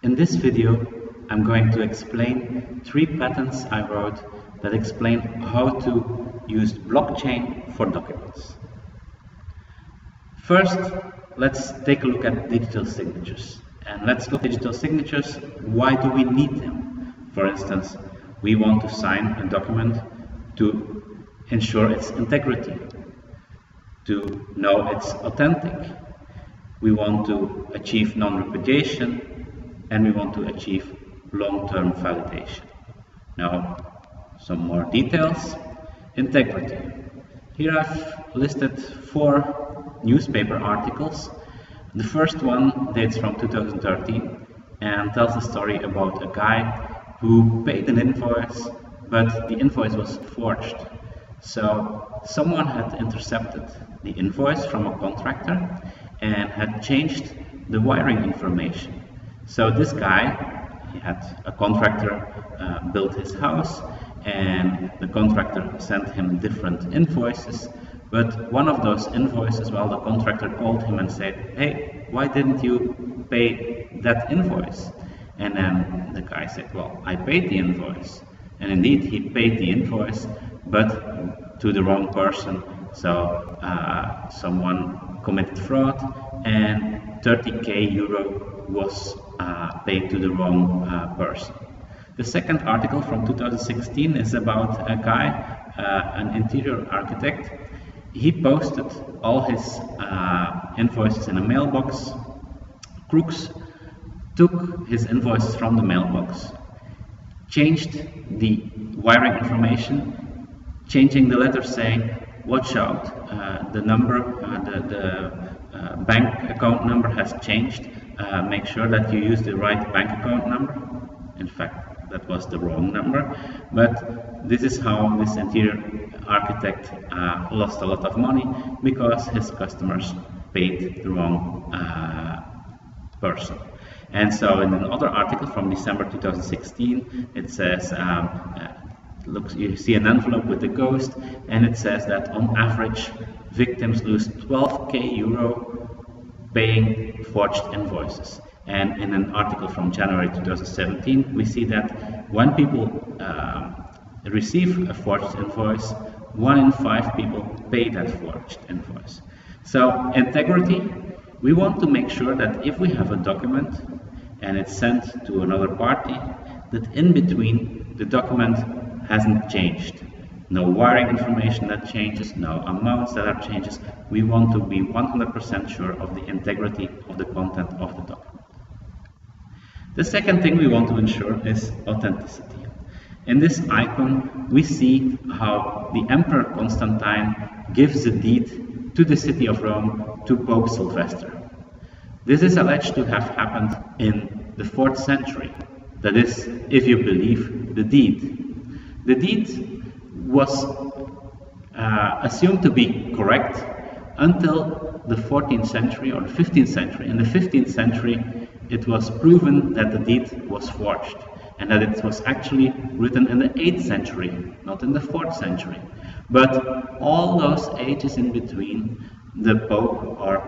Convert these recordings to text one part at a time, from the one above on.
In this video, I'm going to explain 3 patents I wrote that explain how to use blockchain for documents. First, let's take a look at digital signatures. And let's look at digital signatures. Why do we need them? For instance, we want to sign a document to ensure its integrity, to know it's authentic. We want to achieve non-repudiation, and we want to achieve long-term validation. Now, some more details. Integrity. Here I've listed 4 newspaper articles. The first one dates from 2013 and tells the story about a guy who paid an invoice, but the invoice was forged. So someone had intercepted the invoice from a contractor and had changed the wiring information. So this guy, he had a contractor build his house, and the contractor sent him different invoices, but one of those invoices, well, the contractor called him and said, "Hey, why didn't you pay that invoice?" And then the guy said, "Well, I paid the invoice." And indeed, he paid the invoice, but to the wrong person. So someone committed fraud, and 30k euro was paid to the wrong person. The second article from 2016 is about a guy, an interior architect. He posted all his invoices in a mailbox. Crooks took his invoices from the mailbox, changed the wiring information, changing the letter saying, "Watch out, the number, the bank account number has changed. Make sure that you use the right bank account number." In fact, that was the wrong number, but this is how this interior architect lost a lot of money, because his customers paid the wrong person. And so in another article from December 2016, it says, you see an envelope with a ghost, and it says that on average victims lose 12k euro paying forged invoices. And in an article from January 2017, we see that when people receive a forged invoice, 1 in 5 people pay that forged invoice. So integrity, we want to make sure that if we have a document and it's sent to another party, that in between the document hasn't changed. No wiring information that changes, no amounts that are changes. We want to be 100% sure of the integrity of the content of the document. The second thing we want to ensure is authenticity. In this icon, we see how the Emperor Constantine gives the deed to the city of Rome to Pope Sylvester. This is alleged to have happened in the 4th century. That is, if you believe the deed. The deed was assumed to be correct until the 14th century or the 15th century. In the 15th century, it was proven that the deed was forged, and that it was actually written in the 8th century, not in the 4th century. But all those ages in between, the Pope or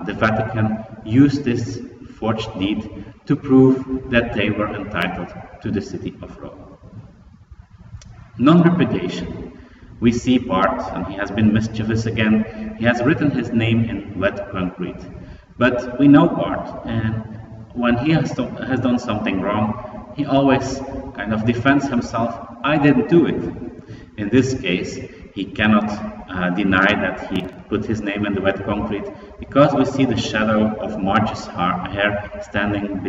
the Vatican used this forged deed to prove that they were entitled to the city of Rome. Non-repudiation. We see Bart, and he has been mischievous again. He has written his name in wet concrete. But we know Bart, and when he has done something wrong, he always kind of defends himself. "I didn't do it." In this case, he cannot deny that he put his name in the wet concrete, because we see the shadow of Marge's hair standing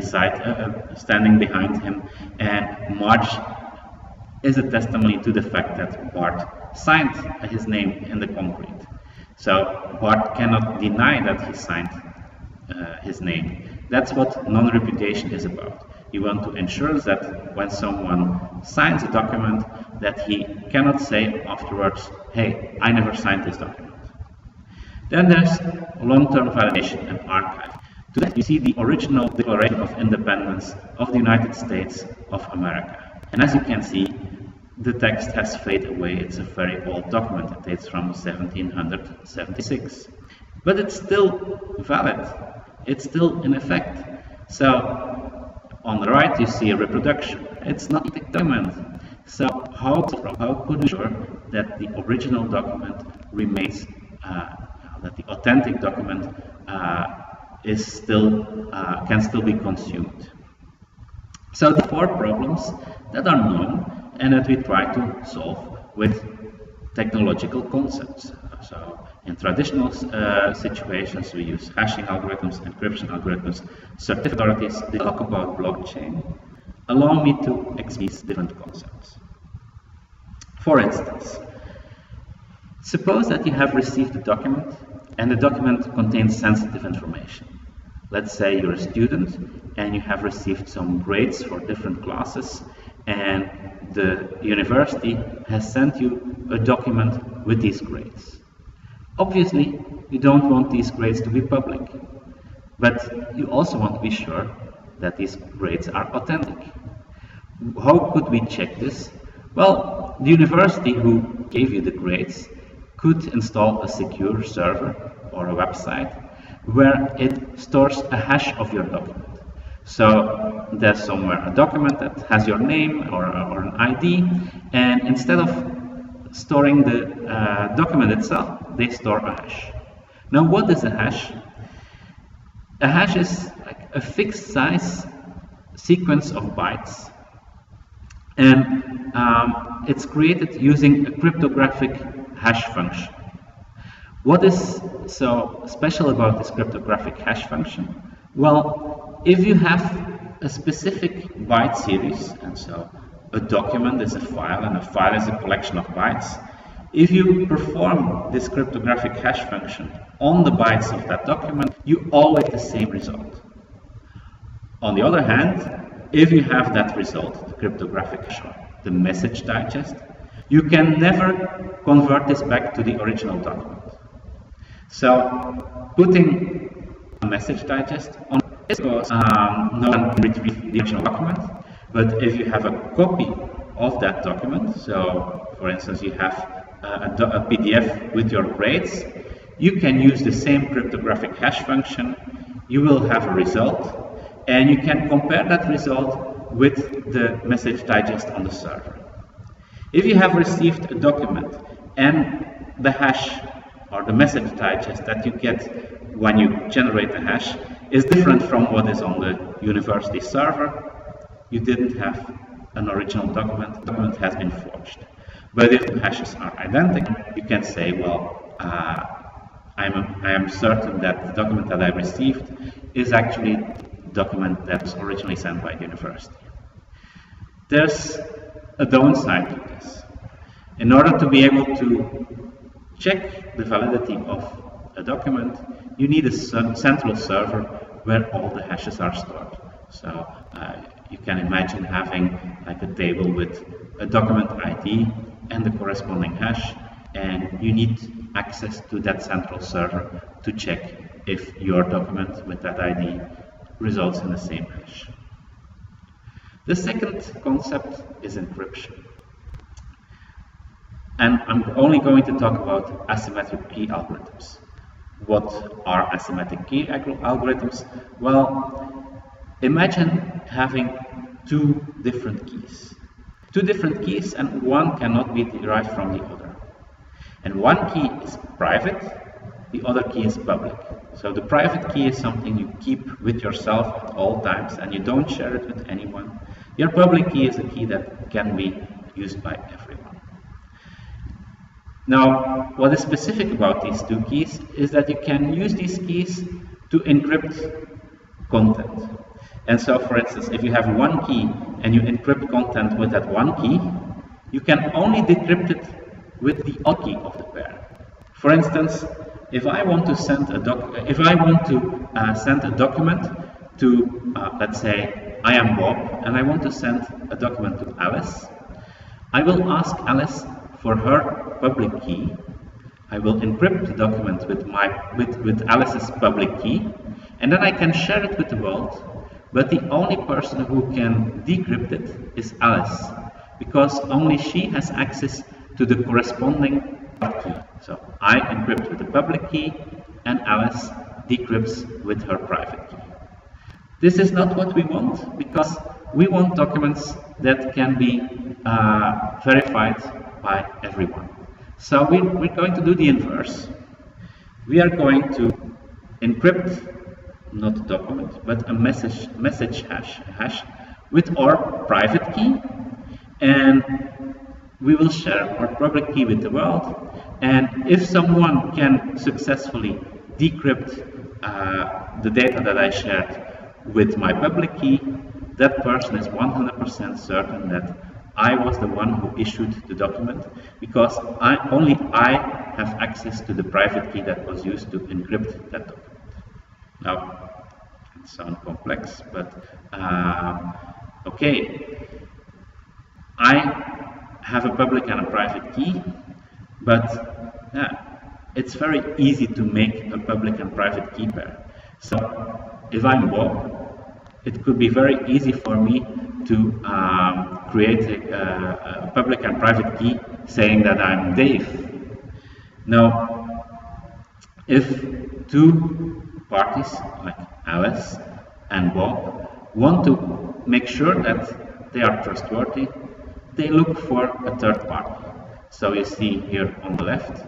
behind him, and Marge is a testimony to the fact that Bart signed his name in the concrete. So Bart cannot deny that he signed his name. That's what non-repudiation is about. You want to ensure that when someone signs a document, that he cannot say afterwards, "Hey, I never signed this document." Then there's long-term validation and archive. To that you see the original Declaration of Independence of the United States of America. And as you can see, the text has faded away. It's a very old document. It dates from 1776. But it's still valid. It's still in effect. So On the right, you see a reproduction. It's not a document. So how could we ensure that the original document remains, that the authentic document is still can still be consumed? So the 4 problems that are known and that we try to solve with technological concepts. So in traditional situations, we use hashing algorithms, encryption algorithms, certificate authorities. They talk about blockchain. Allow me to explain these different concepts. For instance, suppose that you have received a document and the document contains sensitive information. Let's say you're a student and you have received some grades for different classes, and the university has sent you a document with these grades. Obviously, you don't want these grades to be public, but you also want to be sure that these grades are authentic. How could we check this? Well, the university who gave you the grades could install a secure server or a website where it stores a hash of your document. So there's somewhere a document that has your name or an ID, and instead of storing the document itself, they store a hash. Now, what is a hash? A hash is like a fixed size sequence of bytes, and it's created using a cryptographic hash function. What is so special about this cryptographic hash function? Well, if you have a specific byte series, and so a document is a file and a file is a collection of bytes, if you perform this cryptographic hash function on the bytes of that document, you always get the same result. On the other hand, if you have that result, the cryptographic hash, the message digest, you can never convert this back to the original document. So putting a message digest on is because no one can retrieve the original document, but if you have a copy of that document, so for instance you have a PDF with your grades, you can use the same cryptographic hash function, you will have a result, and you can compare that result with the message digest on the server. If you have received a document and the hash or the message digest that you get when you generate the hash is different from what is on the university server, you didn't have an original document. The document has been forged. But if the hashes are identical, you can say, well, I am certain that the document that I received is actually the document that was originally sent by the university. There's a downside to this. In order to be able to check the validity of a document, you need a central server where all the hashes are stored. So you can imagine having like a table with a document ID and the corresponding hash, and you need access to that central server to check if your document with that ID results in the same hash. The second concept is encryption. And I'm only going to talk about asymmetric key algorithms. What are asymmetric key algorithms? Well, imagine having 2 different keys. 2 different keys, and one cannot be derived from the other. And one key is private, the other key is public. So the private key is something you keep with yourself at all times and you don't share it with anyone. Your public key is a key that can be used by everyone. Now, what is specific about these 2 keys is that you can use these keys to encrypt content. And so, for instance, if you have one key and you encrypt content with that one key, you can only decrypt it with the other key of the pair. For instance, if I want to send a document to, let's say, I am Bob, and I want to send a document to Alice, I will ask Alice for her public key. I will encrypt the document with Alice's public key, and then I can share it with the world. But the only person who can decrypt it is Alice, because only she has access to the corresponding key. So I encrypt with the public key, and Alice decrypts with her private key. This is not what we want, because we want documents that can be verified by everyone. So we're going to do the inverse. We are going to encrypt not a document, but a message hash with our private key, and we will share our public key with the world. And if someone can successfully decrypt the data that I shared with my public key, that person is 100% certain that I was the one who issued the document, because only I have access to the private key that was used to encrypt that document. Now, it sounds complex, but okay. I have a public and a private key, but it's very easy to make a public and private key pair. So if I'm Bob, it could be very easy for me to create a public and private key saying that I'm Dave. Now, if two parties like Alice and Bob want to make sure that they are trustworthy, they look for a third party. So you see here on the left,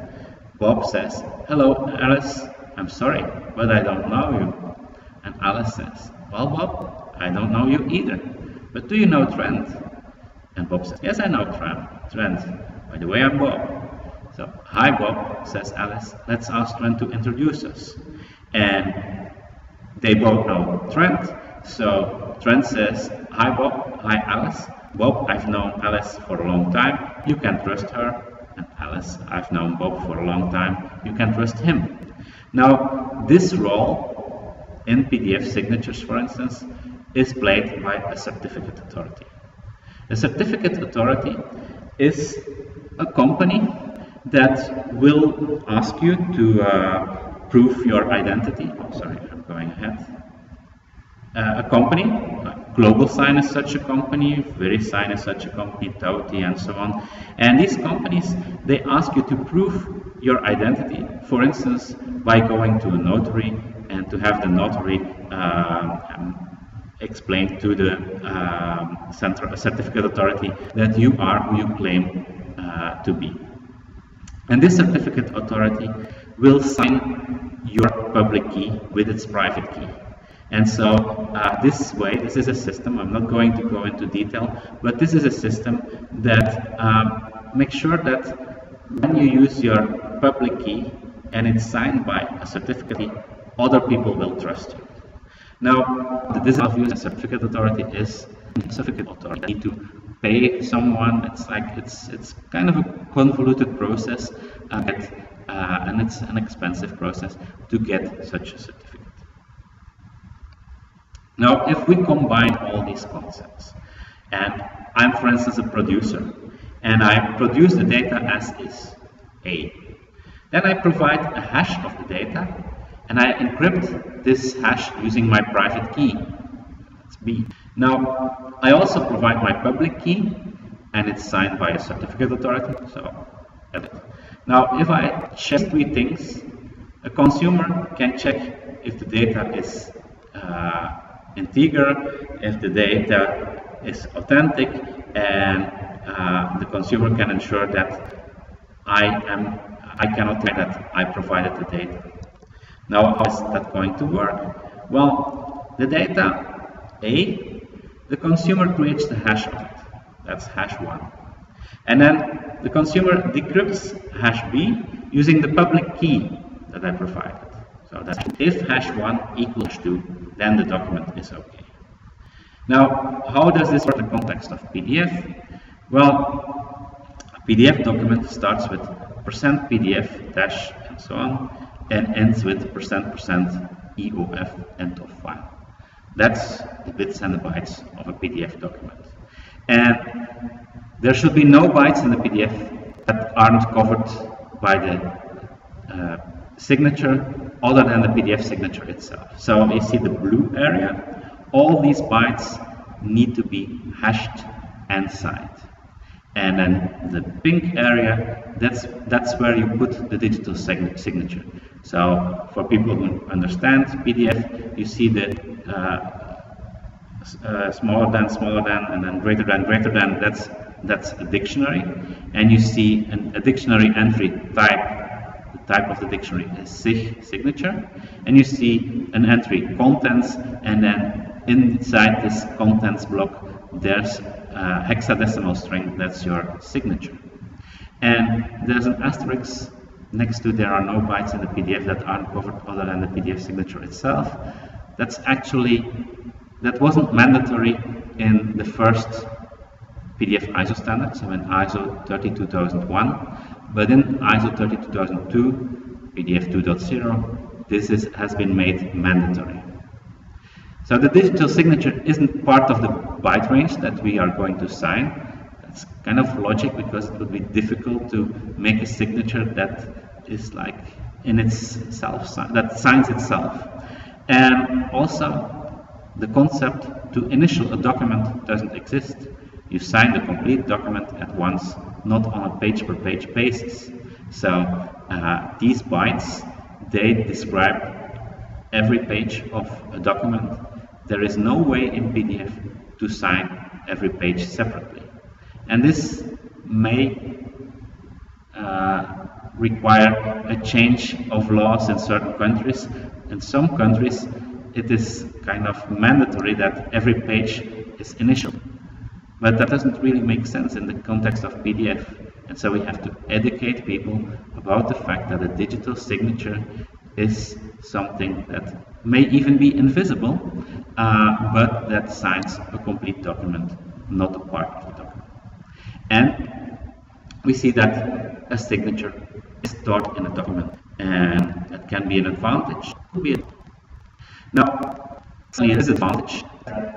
Bob says, "Hello, Alice, I'm sorry, but I don't know you." And Alice says, "Well, Bob, I don't know you either, but do you know Trent?" And Bob says, "Yes, I know Trent. By the way, I'm Bob." So, "Hi, Bob," says Alice, "let's ask Trent to introduce us." And they both know Trent. So Trent says, "Hi, Bob. Hi, Alice. Bob, I've known Alice for a long time. You can trust her." And Alice, "I've known Bob for a long time. You can trust him." Now, this role in PDF signatures, for instance, is played by a certificate authority. A certificate authority is a company that will ask you to prove your identity. Oh, sorry, I'm going ahead. A company, GlobalSign is such a company, VeriSign is such a company, Tauti, and so on. And these companies, they ask you to prove your identity, for instance, by going to a notary and to have the notary explain to the certificate authority that you are who you claim to be. And this certificate authority will sign your public key with its private key. And so this is a system, I'm not going to go into detail, but this is a system that makes sure that when you use your public key and it's signed by a certificate key, other people will trust you. Now, the disadvantage of a certificate authority is a certificate authority. You need to pay someone. It's kind of a convoluted process, and it's an expensive process to get such a certificate. Now, if we combine all these concepts, and I'm, for instance, a producer, and I produce the data as is, A. Then I provide a hash of the data, and I encrypt this hash using my private key, that's B. Now, I also provide my public key, and it's signed by a certificate authority, so edit. Now, if I check three things, a consumer can check if the data is integer, if the data is authentic, and the consumer can ensure that I cannot say that I provided the data. Now, how is that going to work? Well, the data A, the consumer creates the hash of it. That's hash 1. And then the consumer decrypts hash B using the public key that I provided. So that's if hash 1 equals hash 2, then the document is okay. Now, how does this work in the context of PDF? Well, a PDF document starts with %PDF dash and so on, and ends with %EOF end of file. That's the bits and the bytes of a PDF document. And there should be no bytes in the PDF that aren't covered by the signature other than the PDF signature itself. So you see the blue area, all these bytes need to be hashed and signed. And then the pink area, that's where you put the digital signature. So for people who understand PDF, you see the smaller than, and then greater than, that's a dictionary. And you see a dictionary entry type. The type of the dictionary is signature, and you see an entry contents, and then inside this contents block there's a hexadecimal string, that's your signature. And there's an asterisk next to there are no bytes in the PDF that aren't covered other than the PDF signature itself. That wasn't mandatory in the first PDF ISO standard, so in ISO 32001, but in ISO 32002, PDF 2.0, this has been made mandatory. So the digital signature isn't part of the byte range that we are going to sign. That's kind of logic, because it would be difficult to make a signature that is like in itself, that signs itself. And also, the concept to initial a document doesn't exist. You sign the complete document at once, not on a page-per-page basis. So these bytes, they describe every page of a document. There is no way in PDF to sign every page separately. And this may require a change of laws in certain countries. In some countries, it is kind of mandatory that every page is initial. But that doesn't really make sense in the context of PDF. And so we have to educate people about the fact that a digital signature is something that may even be invisible, but that signs a complete document, not a part of the document. And we see that a signature is stored in a document, and that can be an advantage. Now, a disadvantage: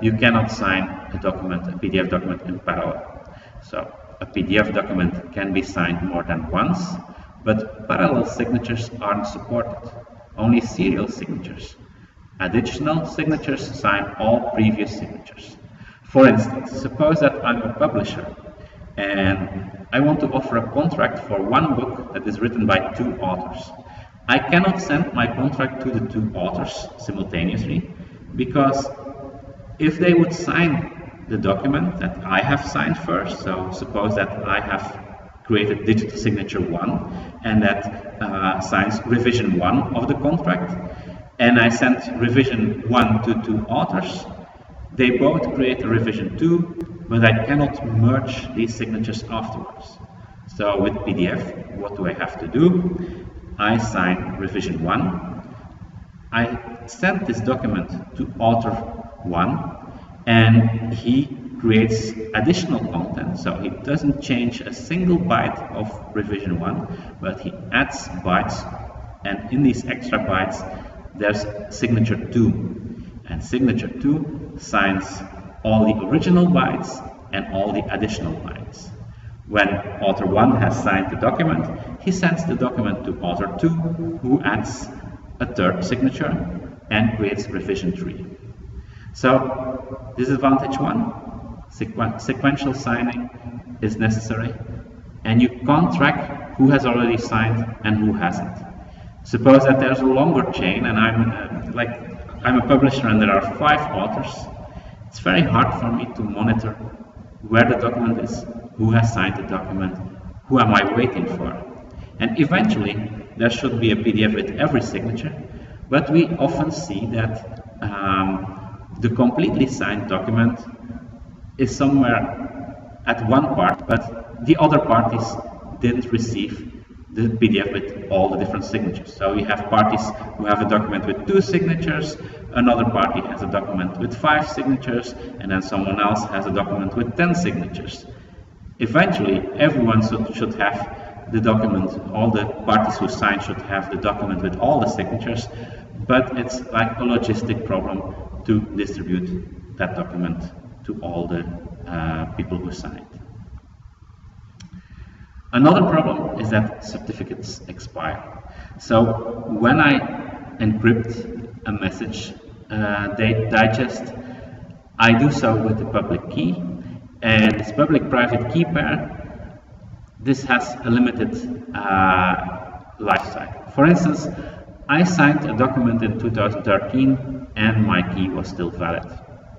you cannot sign a document, a PDF document, in parallel. So a PDF document can be signed more than once, but parallel signatures aren't supported, only serial signatures. Additional signatures sign all previous signatures. For instance, suppose that I'm a publisher and I want to offer a contract for one book that is written by two authors. I cannot send my contract to the two authors simultaneously, because if they would sign the document that I have signed first, so suppose that I have created digital signature 1 and that signs revision 1 of the contract, and I sent revision 1 to two authors, they both create a revision 2, but I cannot merge these signatures afterwards. So with PDF, what do I have to do? I sign revision 1, I send this document to author 1, and he creates additional content, so he doesn't change a single byte of revision 1, but he adds bytes, and in these extra bytes there's signature 2, and signature 2 signs all the original bytes and all the additional bytes. When author 1 has signed the document, he sends the document to author 2, who adds a third signature and creates revision 3. So, disadvantage 1, sequential signing is necessary, and you can't track who has already signed and who hasn't. Suppose that there's a longer chain, and I'm a publisher and there are 5 authors. It's very hard for me to monitor where the document is, who has signed the document, who am I waiting for. And eventually, there should be a PDF with every signature, but we often see that the completely signed document is somewhere at one part, but the other parties didn't receive the PDF with all the different signatures. So you have parties who have a document with 2 signatures, another party has a document with 5 signatures, and then someone else has a document with 10 signatures. Eventually, everyone should have the document, all the parties who sign should have the document with all the signatures, but it's like a logistic problem to distribute that document to all the people who signed. Another problem is that certificates expire. So when I encrypt a message digest, I do so with the public key, and this public-private key pair, this has a limited lifecycle. For instance, I signed a document in 2013 and my key was still valid.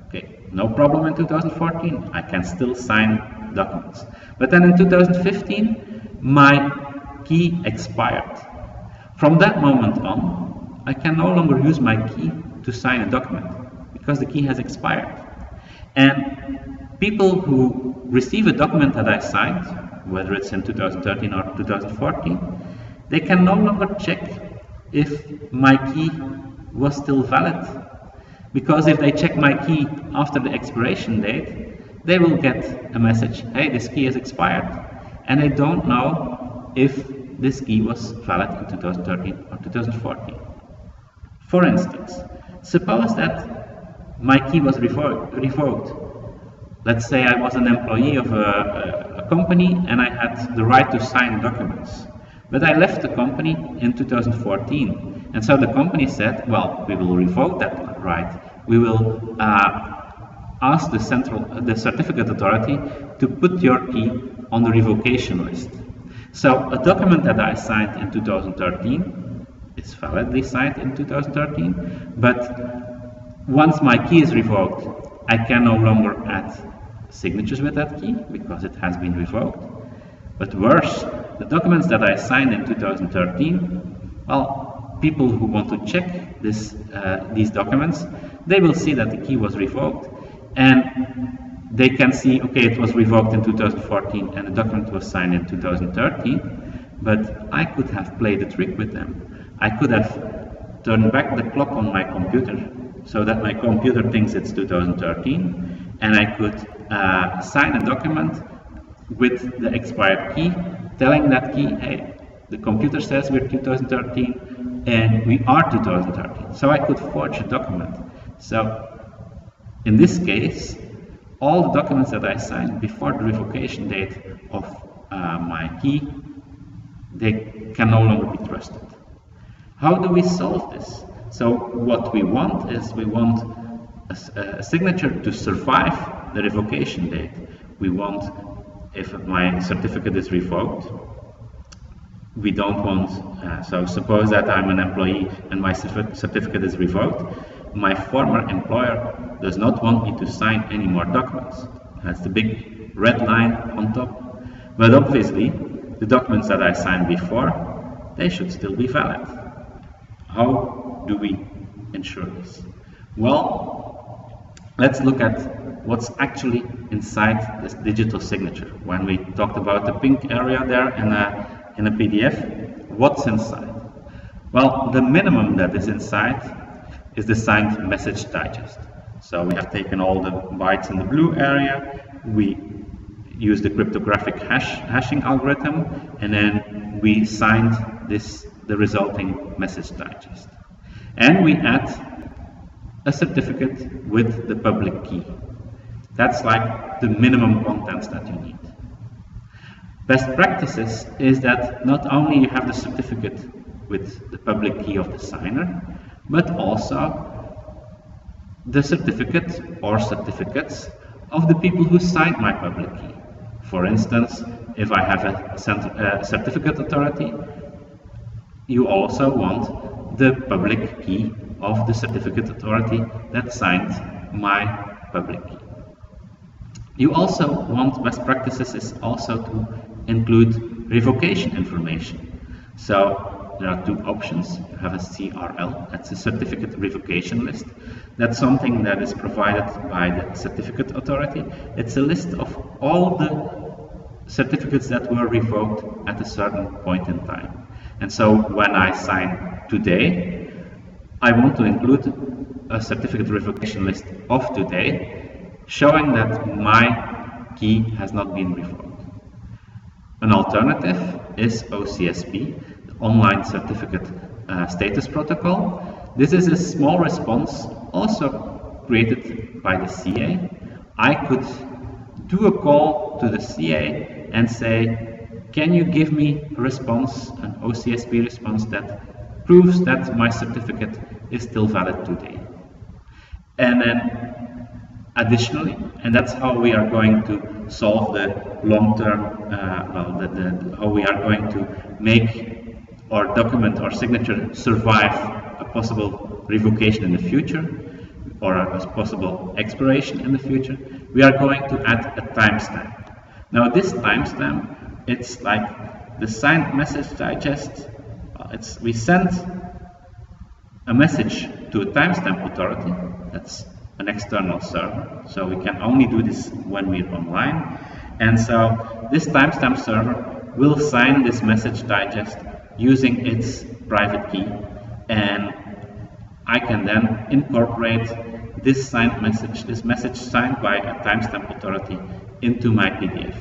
Okay, No problem in 2014, I can still sign documents. But then in 2015, my key expired. From that moment on, I can no longer use my key to sign a document because the key has expired. And people who receive a document that I signed, whether it's in 2013 or 2014, they can no longer check if my key was still valid. Because if they check my key after the expiration date, they will get a message, hey, this key has expired. And they don't know if this key was valid in 2013 or 2014. For instance, suppose that my key was revoked. Let's say I was an employee of a company and I had the right to sign documents. But I left the company in 2014. And so the company said, well, we will revoke that right. We will ask the certificate authority to put your key on the revocation list. So a document that I signed in 2013 is validly signed in 2013, but once my key is revoked, I can no longer add signatures with that key because it has been revoked. But worse, the documents that I signed in 2013, well, people who want to check these documents, they will see that the key was revoked, and they can see, okay, it was revoked in 2014 and the document was signed in 2013, but I could have played a trick with them. I could have turned back the clock on my computer so that my computer thinks it's 2013, and I could sign a document with the expired key, telling that key, hey, the computer says we're 2013 and we are 2013. So I could forge a document. So in this case, all the documents that I signed before the revocation date of my key, they can no longer be trusted. How do we solve this? So what we want is we want a signature to survive the revocation date. We want, if my certificate is revoked, we don't want, so suppose that I'm an employee and my certificate is revoked, my former employer does not want me to sign any more documents. That's the big red line on top. But obviously, the documents that I signed before, they should still be valid. How do we ensure this? Well, let's look at what's actually inside this digital signature. When we talked about the pink area there in a PDF, what's inside? Well, the minimum that is inside is the signed message digest. So we have taken all the bytes in the blue area, we use the cryptographic hashing algorithm, and then we signed the resulting message digest. And we add a certificate with the public key. That's like the minimum contents that you need. Best practices is that not only you have the certificate with the public key of the signer, but also the certificate or certificates of the people who signed my public key. For instance, if I have a certificate authority, you also want the public key of the certificate authority that signed my public key. You also want, best practices is also to include revocation information. So there are two options. You have a CRL, that's a certificate revocation list. That's something that is provided by the certificate authority. It's a list of all the certificates that were revoked at a certain point in time. And so when I sign today, I want to include a certificate revocation list of today, showing that my key has not been revoked. An alternative is OCSP, Online Certificate Status Protocol. This is a small response also created by the CA. I could do a call to the CA and say, can you give me a response, an OCSP response that proves that my certificate is still valid today? And then additionally, and that's how we are going to solve the long-term, how we are going to make our document or signature survive a possible revocation in the future. or a possible expiration in the future, we are going to add a timestamp. Now this timestamp, it's like the signed message digest. We send a message to a timestamp authority. That's an external server, so we can only do this when we're online. And so this timestamp server will sign this message digest using its private key, and I can then incorporate this signed message, this message signed by a timestamp authority, into my PDF.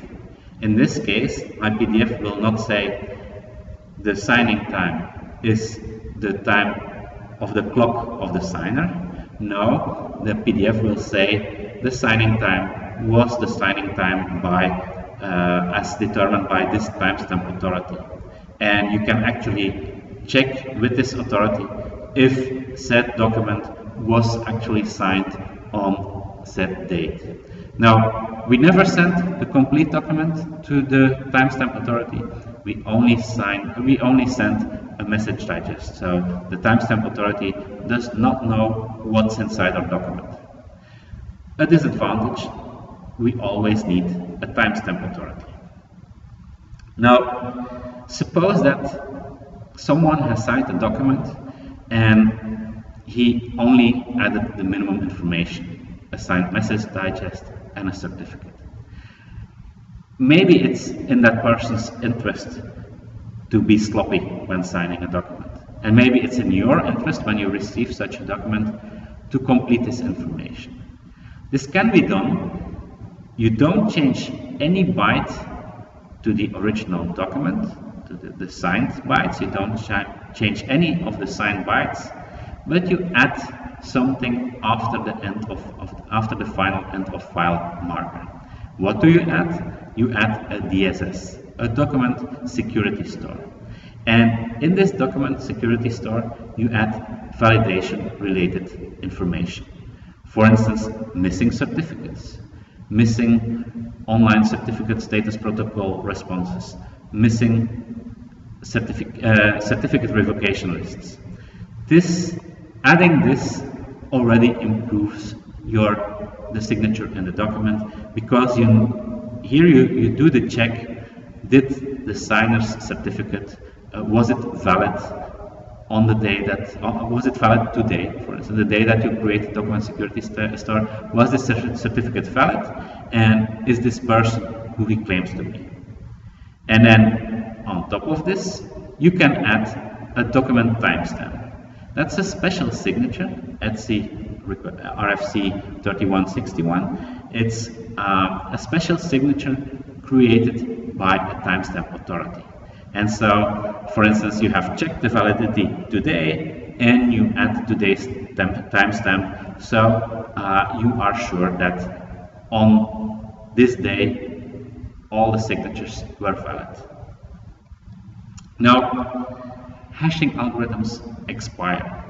In this case, my PDF will not say the signing time is the time of the clock of the signer. No, the PDF will say the signing time was the signing time by as determined by this timestamp authority. And you can actually check with this authority if said document was actually signed on said date. Now, we never sent the complete document to the timestamp authority. We only sent a message digest. So the timestamp authority does not know what's inside our document. A disadvantage, we always need a timestamp authority. Now, suppose that someone has signed a document and he only added the minimum information, a signed message digest and a certificate. Maybe it's in that person's interest to be sloppy when signing a document. And maybe it's in your interest when you receive such a document to complete this information. This can be done. You don't change any byte to the original document, to the signed bytes. You don't change any of the signed bytes, but you add something after the final end of file marker. What do you add? You add a DSS, a document security store. And in this document security store, you add validation related information. For instance, missing certificates, missing online certificate status protocol responses, missing certificate revocation lists. Adding this already improves the signature in the document, because here you do the check. Did the signer's certificate was it valid on the day that was it valid today? For instance, the day that you create the document security store, was this certificate valid, and is this person who he claims to be? And then on top of this, you can add a document timestamp. That's a special signature, ETSI RFC 3161. It's a special signature created by a timestamp authority. And so, for instance, you have checked the validity today and you add today's timestamp, so you are sure that on this day all the signatures were valid. Now, hashing algorithms expire.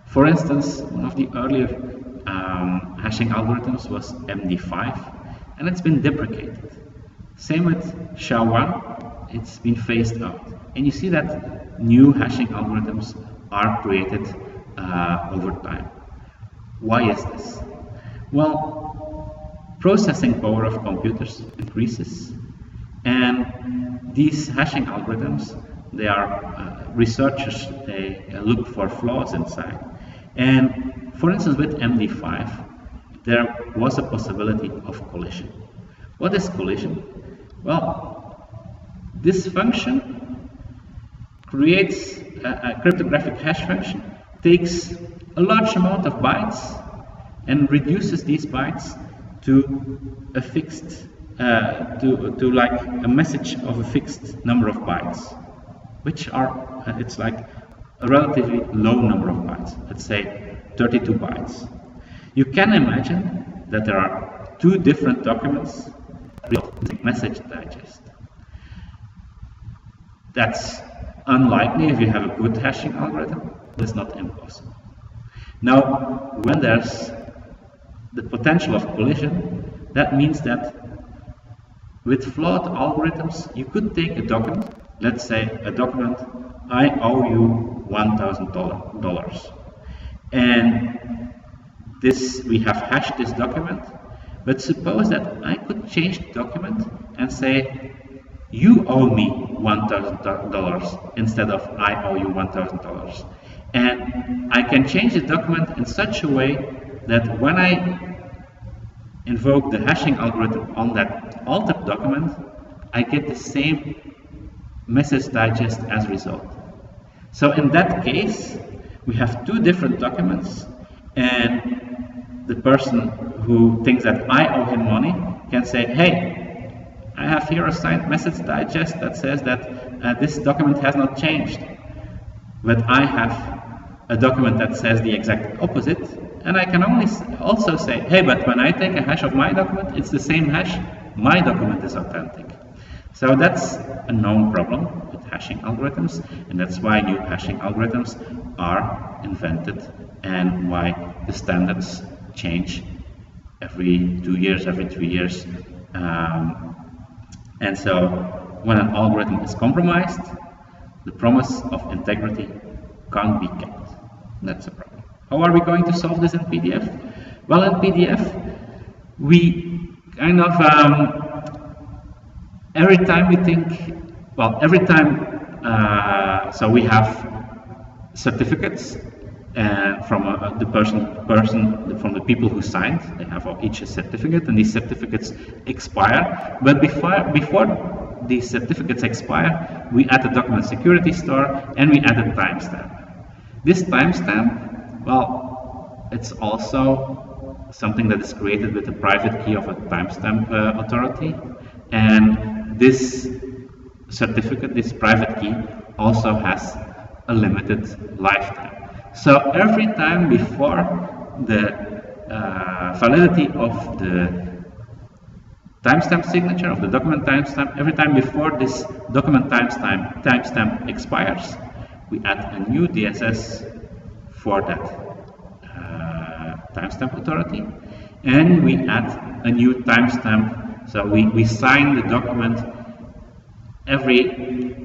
For instance, one of the earlier hashing algorithms was MD5, and it's been deprecated. Same with SHA-1, it's been phased out. And you see that new hashing algorithms are created over time. Why is this? Well, processing power of computers increases, and these hashing algorithms, they are researchers, they look for flaws inside. And for instance, with MD5, there was a possibility of collision. What is collision? Well, this function creates a cryptographic hash function, takes a large amount of bytes and reduces these bytes to a fixed, to like a message of a fixed number of bytes, which are, it's like a relatively low number of bytes, let's say 32 bytes. You can imagine that there are two different documents with message digest. That's unlikely if you have a good hashing algorithm, but it's not impossible. Now, when there's the potential of collision, that means that with flawed algorithms, you could take a document, let's say a document, I owe you $1,000, and we have hashed this document, but suppose that I could change the document and say, you owe me $1,000 instead of I owe you $1,000. And I can change the document in such a way that when I invoke the hashing algorithm on that altered document, I get the same message digest as a result. So in that case, we have two different documents, and the person who thinks that I owe him money can say, hey, I have here a signed message digest that says that this document has not changed. But I have a document that says the exact opposite, and I can only also say, hey, but when I take a hash of my document, it's the same hash, my document is authentic. So that's a known problem with hashing algorithms, and that's why new hashing algorithms are invented and why the standards change every 2 years, every 3 years. And so when an algorithm is compromised, the promise of integrity can't be kept. That's a problem. How are we going to solve this in PDF? Well, in PDF, we kind of, every time we think, well, every time, so we have certificates from the from the people who signed. They have each a certificate, and these certificates expire. But before these certificates expire, we add a document security store and we add a timestamp. This timestamp, well, it's also something that is created with the private key of a timestamp authority, and this certificate, this private key, also has a limited lifetime. So every time before the validity of the timestamp signature, of the document timestamp, every time before this document timestamp expires, we add a new DSS for that timestamp authority, and we add a new timestamp. So we sign the document every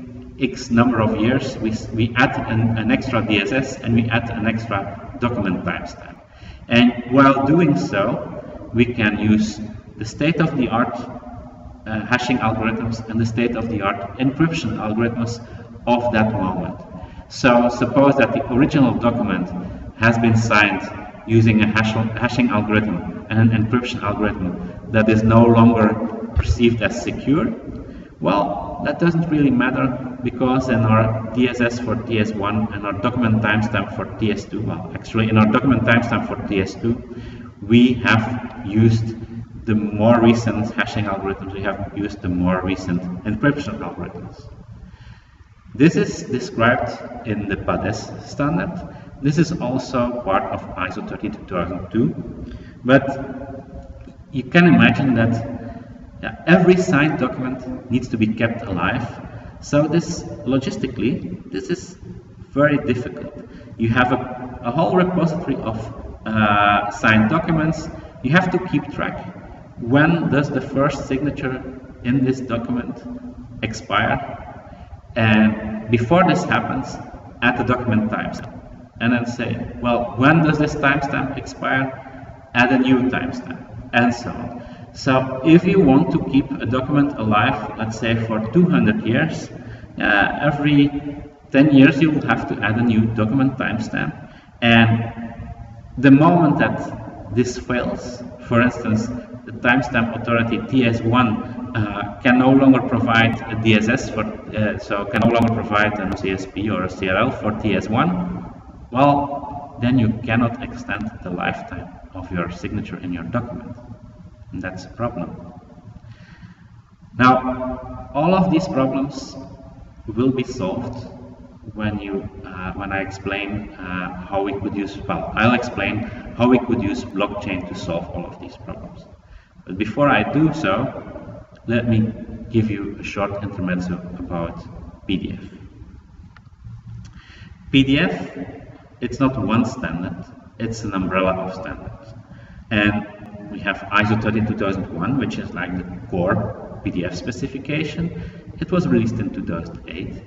X number of years. We add an extra DSS and we add an extra document timestamp. And while doing so, we can use the state-of-the-art hashing algorithms and the state-of-the-art encryption algorithms of that moment. So suppose that the original document has been signed using a hashing algorithm and an encryption algorithm that is no longer perceived as secure. Well, that doesn't really matter, because in our DSS for TS1 and our document timestamp for TS2, well, actually in our document timestamp for TS2, we have used the more recent hashing algorithms, we have used the more recent encryption algorithms. This is described in the PADES standard. This is also part of ISO 13202, but you can imagine that every signed document needs to be kept alive. So logistically, this is very difficult. You have a whole repository of signed documents. You have to keep track. When does the first signature in this document expire? And before this happens, add the document timestamp. And then say, well, when does this timestamp expire? Add a new timestamp, and so on. So if you want to keep a document alive, let's say for 200 years, every 10 years you will have to add a new document timestamp. And the moment that this fails, for instance, the timestamp authority TS1 can no longer provide a DSS so can no longer provide a CSP or a CRL for TS1, well, then you cannot extend the lifetime of your signature in your document. And that's a problem. Now, all of these problems will be solved when I explain how we could use, well, I'll explain how we could use blockchain to solve all of these problems. But before I do so, let me give you a short intermezzo about PDF. PDF, it's not one standard, it's an umbrella of standards. And we have ISO 13201, which is like the core PDF specification. It was released in 2008.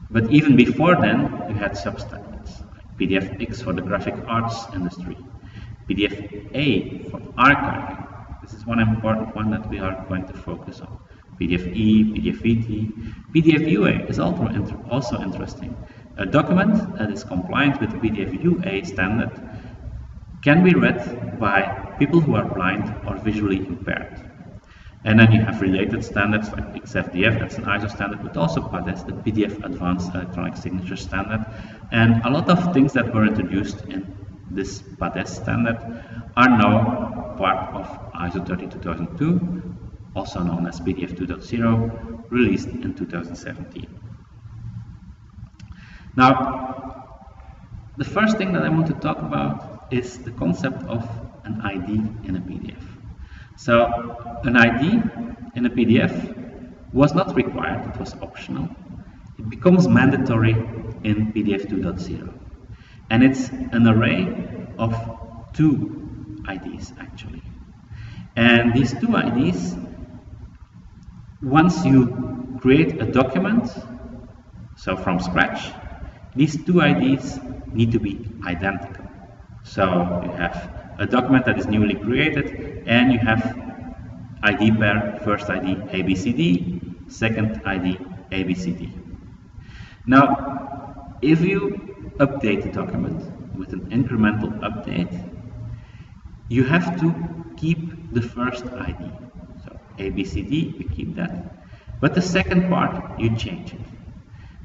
But even before then, we had substandards, like PDFX for the graphic arts industry, PDF-A for archiving. This is one important one that we are going to focus on. PDF-E, PDF-VT. PDF-UA is also interesting. A document that is compliant with the PDF-UA standard can be read by people who are blind or visually impaired. And then you have related standards like XFDF, that's an ISO standard, but also PADES, the PDF Advanced Electronic Signature Standard. And a lot of things that were introduced in this PADES standard are now part of ISO 13202, also known as PDF 2.0, released in 2017. Now, the first thing that I want to talk about is the concept of an ID in a PDF. So, an ID in a PDF was not required, it was optional. It becomes mandatory in PDF 2.0. And it's an array of 2 IDs actually. And these 2 IDs, once you create a document, so from scratch, these 2 IDs need to be identical. So you have a document that is newly created and you have ID pair, first ID ABCD, second ID ABCD. Now, if you update the document with an incremental update, you have to keep the first ID. So ABCD, you keep that. But the second part, you change it.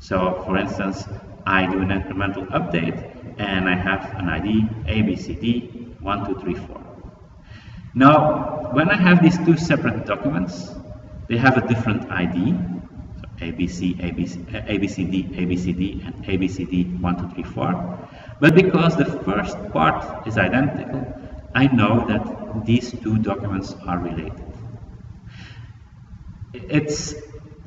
So for instance, I do an incremental update and I have an ID ABCD 1, 2, 3, 4. Now, when I have these 2 separate documents, they have a different ID. So ABCD, ABCD, and ABCD 1, 2, 3, 4. But because the first part is identical, I know that these 2 documents are related. It's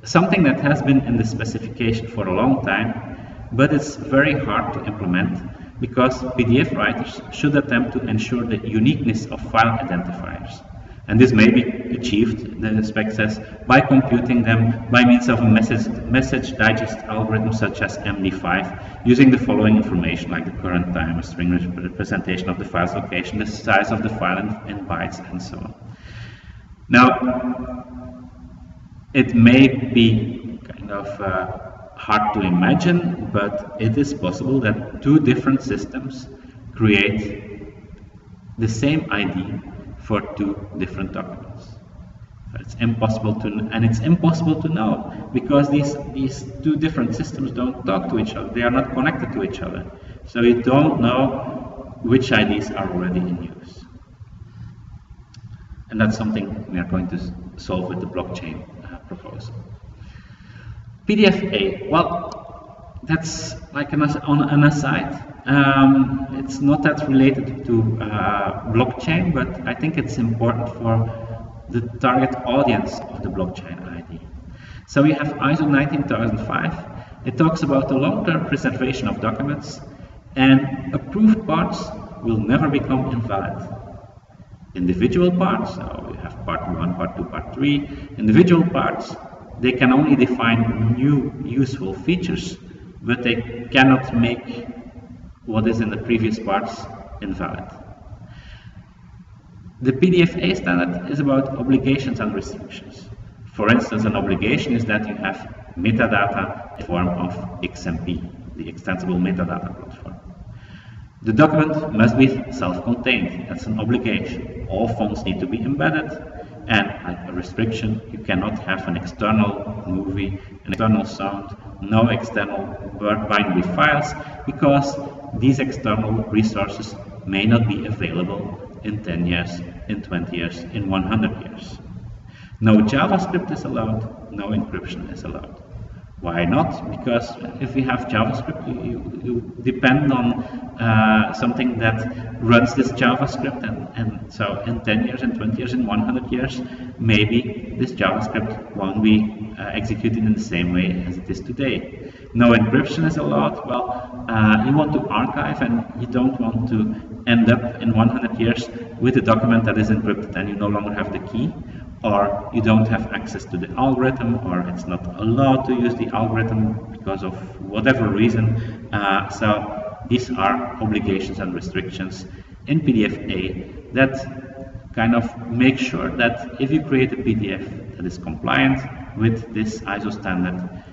something that has been in the specification for a long time, but it's very hard to implement because PDF writers should attempt to ensure the uniqueness of file identifiers. And this may be achieved, the spec says, by computing them by means of a message digest algorithm such as MD5, using the following information like the current time, a string representation of the file's location, the size of the file in bytes, and so on. Now, it may be kind of hard to imagine, but it is possible that 2 different systems create the same ID for 2 different documents. It's impossible to know because these 2 different systems don't talk to each other. They are not connected to each other. So you don't know which IDs are already in use. And that's something we are going to solve with the blockchain proposal. PDF-A, well, that's like on an aside. It's not that related to blockchain, but I think it's important for the target audience of the blockchain ID. So we have ISO 19005. It talks about the long-term preservation of documents, and approved parts will never become invalid. Individual parts, so we have part 1, part 2, part 3. Individual parts, they can only define new useful features, but they cannot make what is in the previous parts invalid. The PDF-A standard is about obligations and restrictions. For instance, an obligation is that you have metadata in the form of XMP, the Extensible Metadata Platform. The document must be self-contained. That's an obligation. All fonts need to be embedded, and like a restriction, you cannot have an external movie, an external sound, no external binary files, because these external resources may not be available in 10 years, in 20 years, in 100 years. No JavaScript is allowed, no encryption is allowed. Why not? Because if we have JavaScript, you depend on something that runs this JavaScript, and so in 10 years, in 20 years, in 100 years, maybe this JavaScript won't be executed in the same way as it is today. No encryption is allowed. Well, you want to archive, and you don't want to end up in 100 years with a document that is encrypted and you no longer have the key, or you don't have access to the algorithm, or it's not allowed to use the algorithm because of whatever reason. So these are obligations and restrictions in PDF-A that kind of makes sure that if you create a PDF that is compliant with this ISO standard,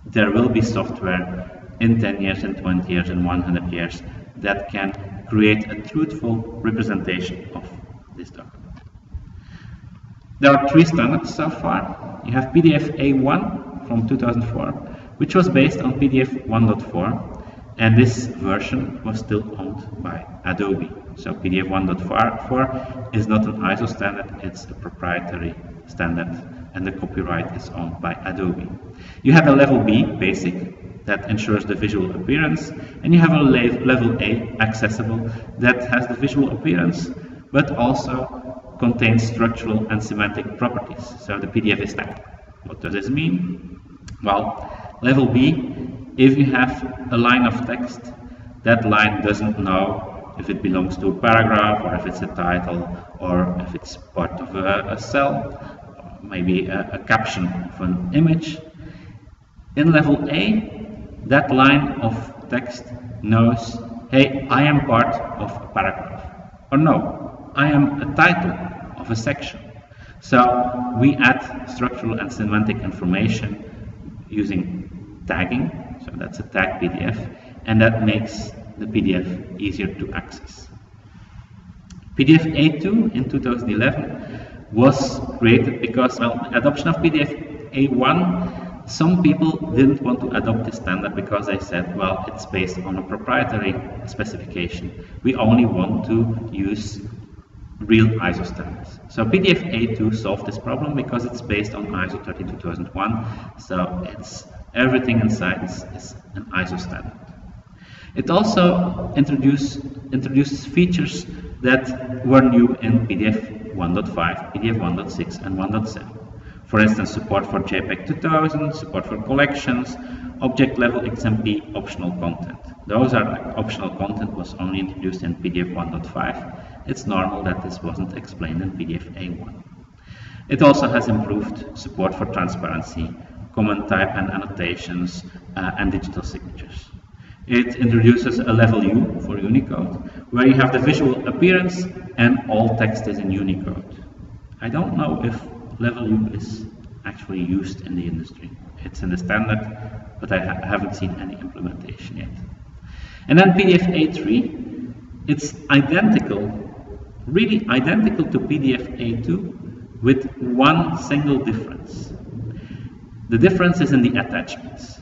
there will be software in 10 years, in 20 years, in 100 years that can create a truthful representation of this document. There are 3 standards so far. You have PDF A1 from 2004, which was based on PDF 1.4, and this version was still owned by Adobe. So PDF 1.4 is not an ISO standard, it's a proprietary standard, and the copyright is owned by Adobe. You have a level B, basic, that ensures the visual appearance, and you have a level A, accessible, that has the visual appearance, but also contains structural and semantic properties. So the PDF is tagged. What does this mean? Well, level B, if you have a line of text, that line doesn't know if it belongs to a paragraph, or if it's a title, or if it's part of a cell, maybe a caption of an image. In level A, that line of text knows, hey, I am part of a paragraph, or no, I am a title of a section. So we add structural and semantic information using tagging, so that's a tag PDF, and that makes the PDF easier to access. PDF A2 in 2011 was created because, well, the adoption of PDF A1, some people didn't want to adopt this standard because they said, well, it's based on a proprietary specification. We only want to use real ISO standards. So PDF A2 solved this problem because it's based on ISO 13201, so it's everything inside is an ISO standard. It also introduces features that were new in PDF 1.5, PDF 1.6 and 1.7. For instance, support for JPEG 2000, support for collections, object level XMP, optional content. Those are like optional content was only introduced in PDF 1.5. It's normal that this wasn't explained in PDF A1. It also has improved support for transparency, common type and annotations, and digital signatures. It introduces a level U for Unicode, where you have the visual appearance and all text is in Unicode. I don't know if level U is actually used in the industry. It's in the standard, but I haven't seen any implementation yet. And then PDF A3, it's identical, really identical to PDF A2 with one single difference. The difference is in the attachments.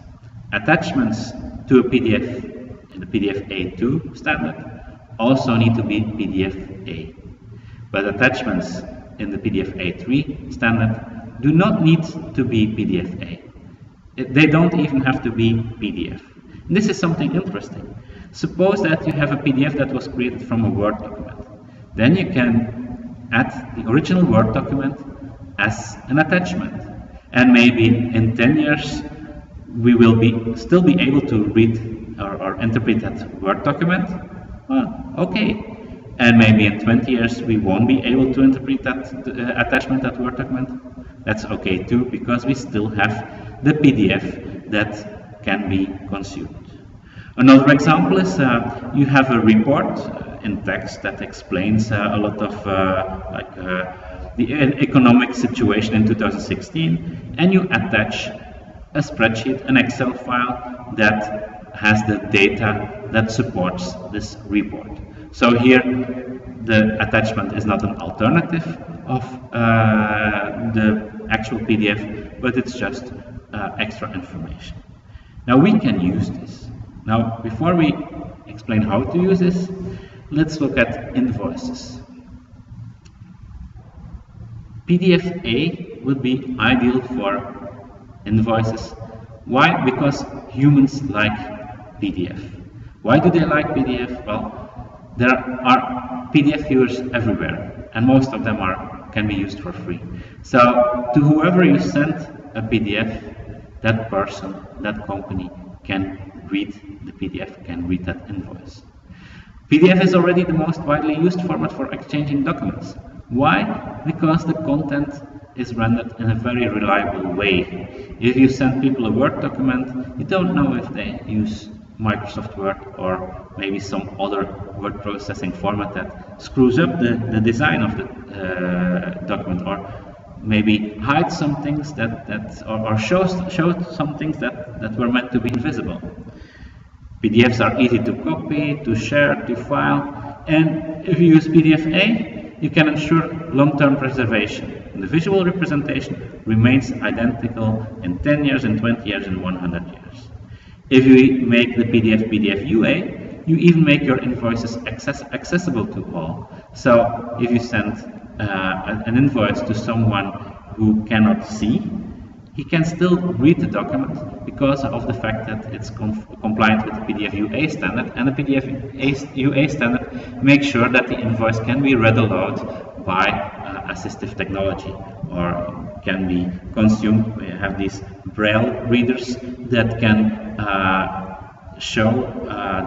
Attachments to a PDF in the PDF A2 standard also need to be PDF A. But attachments in the PDF A3 standard do not need to be PDF A. They don't even have to be PDF. And this is something interesting. Suppose that you have a PDF that was created from a Word document. Then you can add the original Word document as an attachment. And maybe in 10 years, we will still be able to read or interpret that Word document. Well, okay. And maybe in 20 years, we won't be able to interpret that attachment, that Word document. That's okay too, because we still have the PDF that can be consumed. Another example is you have a report in text that explains a lot of the economic situation in 2016, and you attach a spreadsheet, an Excel file that has the data that supports this report. So here the attachment is not an alternative of the actual PDF, but it's just extra information. Now we can use this. Now before we explain how to use this, let's look at invoices. PDF A would be ideal for invoices. Why? Because humans like PDF. Why do they like PDF? Well, there are PDF viewers everywhere, and most of them can be used for free. So to whoever you send a PDF, that person, that company can read the PDF, can read that invoice. PDF is already the most widely used format for exchanging documents. Why? Because the content is rendered in a very reliable way. If you send people a Word document, you don't know if they use Microsoft Word or maybe some other word processing format that screws up the design of the document, or maybe hides some things or shows some things that were meant to be invisible. PDFs are easy to copy, to share, to file, and if you use PDF-A, you can ensure long-term preservation. The visual representation remains identical in 10 years, in 20 years, in 100 years. If you make the PDF UA, you even make your invoices accessible to all. So if you send an invoice to someone who cannot see, he can still read the document because of the fact that it's compliant with the PDF UA standard, and the PDF UA standard makes sure that the invoice can be read aloud by assistive technology, or can be consumed. We have these Braille readers that can show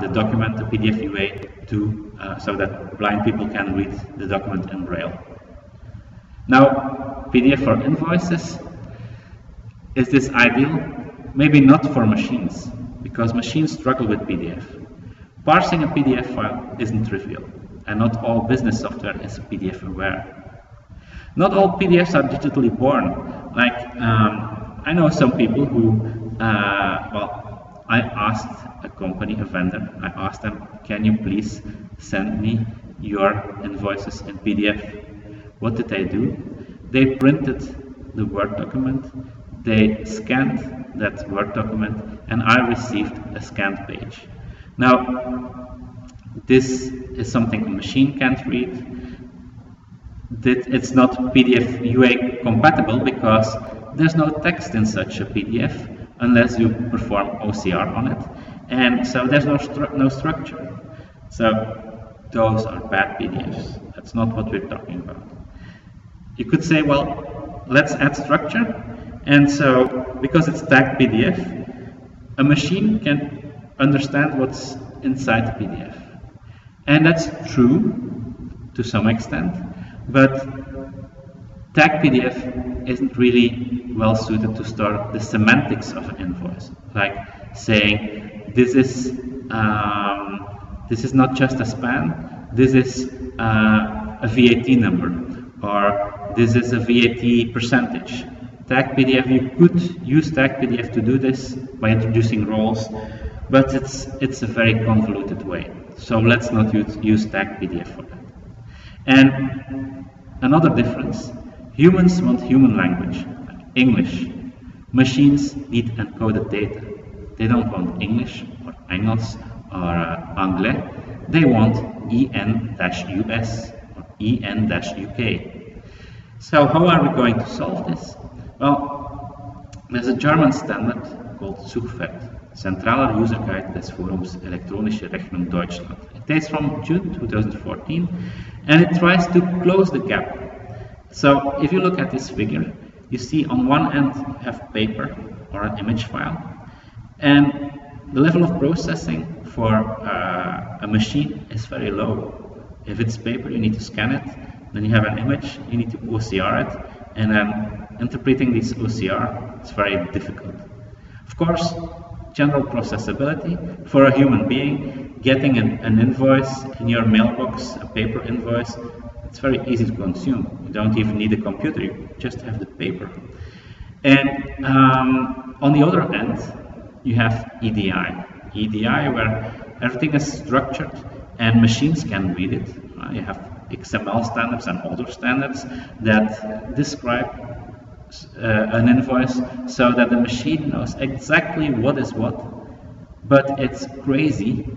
the document, the PDF UA, so that blind people can read the document in Braille. Now, PDF for invoices. Is this ideal? Maybe not for machines, because machines struggle with PDF. Parsing a PDF file isn't trivial, and not all business software is PDF aware. Not all PDFs are digitally born. Like, I know some people who, well, I asked a company, a vendor, I asked them, can you please send me your invoices in PDF? What did they do? They printed the Word document, they scanned that Word document, and I received a scanned page. Now, this is something a machine can't read. It's not PDF UA compatible because there's no text in such a PDF unless you perform OCR on it, and so there's no structure. So those are bad PDFs. That's not what we're talking about. You could say, well, let's add structure. And so, because it's tagged PDF, a machine can understand what's inside the PDF. And that's true to some extent, but tagged PDF isn't really well suited to store the semantics of an invoice, like saying this is not just a span, this is a VAT number, or this is a VAT percentage. Tag PDF, you could use Tag PDF to do this by introducing roles, but it's a very convoluted way. So let's not use Tag PDF for that. And another difference, humans want human language, English. Machines need encoded data. They don't want English or Engels or Anglais. They want EN-US or EN-UK. So how are we going to solve this? Well, there's a German standard called Zugwert, Zentraler User-Guide des Forums Elektronische Rechnung Deutschland. It dates from June 2014, and it tries to close the gap. So if you look at this figure, you see on one end you have paper or an image file, and the level of processing for a machine is very low. If it's paper, you need to scan it, then you have an image, you need to OCR it, and then interpreting this OCR is very difficult. Of course, general processability for a human being, getting an invoice in your mailbox, a paper invoice, it's very easy to consume. You don't even need a computer, you just have the paper. And on the other end, you have EDI. EDI, where everything is structured and machines can read it. You have XML standards and other standards that describe an invoice so that the machine knows exactly what is what, but it's crazy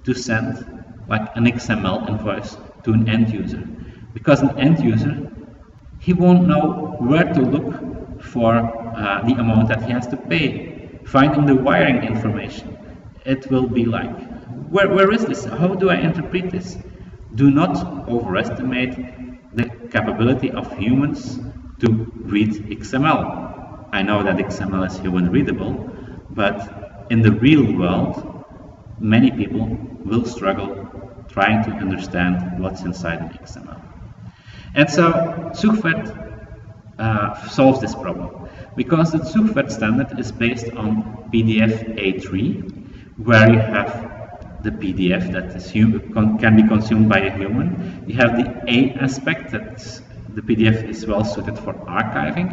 to send like an XML invoice to an end user, because an end user, he won't know where to look for the amount that he has to pay, finding the wiring information. It will be like, where is this? How do I interpret this? Do not overestimate the capability of humans to read XML. I know that XML is human readable, but in the real world, many people will struggle trying to understand what's inside an XML. And so Zugwert solves this problem, because the Zugwert standard is based on PDF A3, where you have the PDF that is can be consumed by a human. You have the A aspect, that the PDF is well suited for archiving,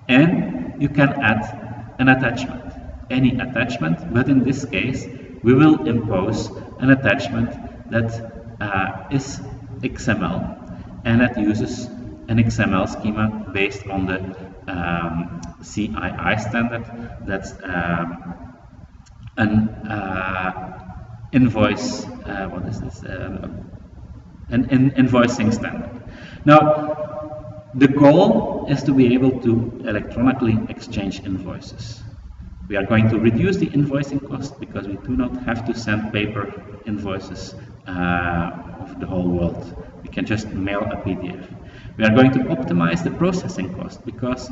and you can add an attachment, any attachment, but in this case we will impose an attachment that is XML, and that uses an XML schema based on the CII standard. That's an invoice, what is this? An invoicing standard. Now, the goal is to be able to electronically exchange invoices. We are going to reduce the invoicing cost because we do not have to send paper invoices of the whole world. We can just mail a PDF. We are going to optimize the processing cost because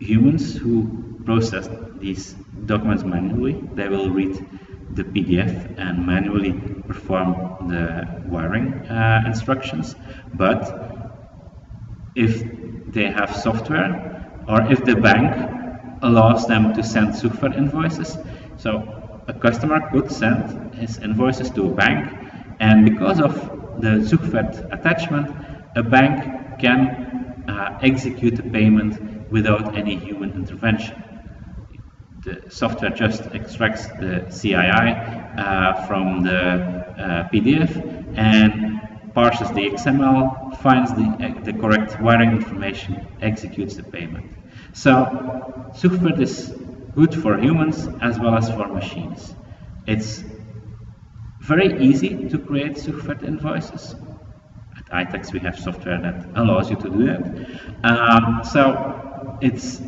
humans who process these documents manually, they will read the PDF and manually perform the wiring instructions. But if they have software, or if the bank allows them to send Zugfert invoices, so a customer could send his invoices to a bank, and because of the Zugfert attachment, a bank can execute the payment without any human intervention. The software just extracts the CII from the PDF and parses the XML, finds the correct wiring information, executes the payment. So Zugfert is good for humans as well as for machines. It's very easy to create Zugfert invoices. At iTex we have software that allows you to do that. So it's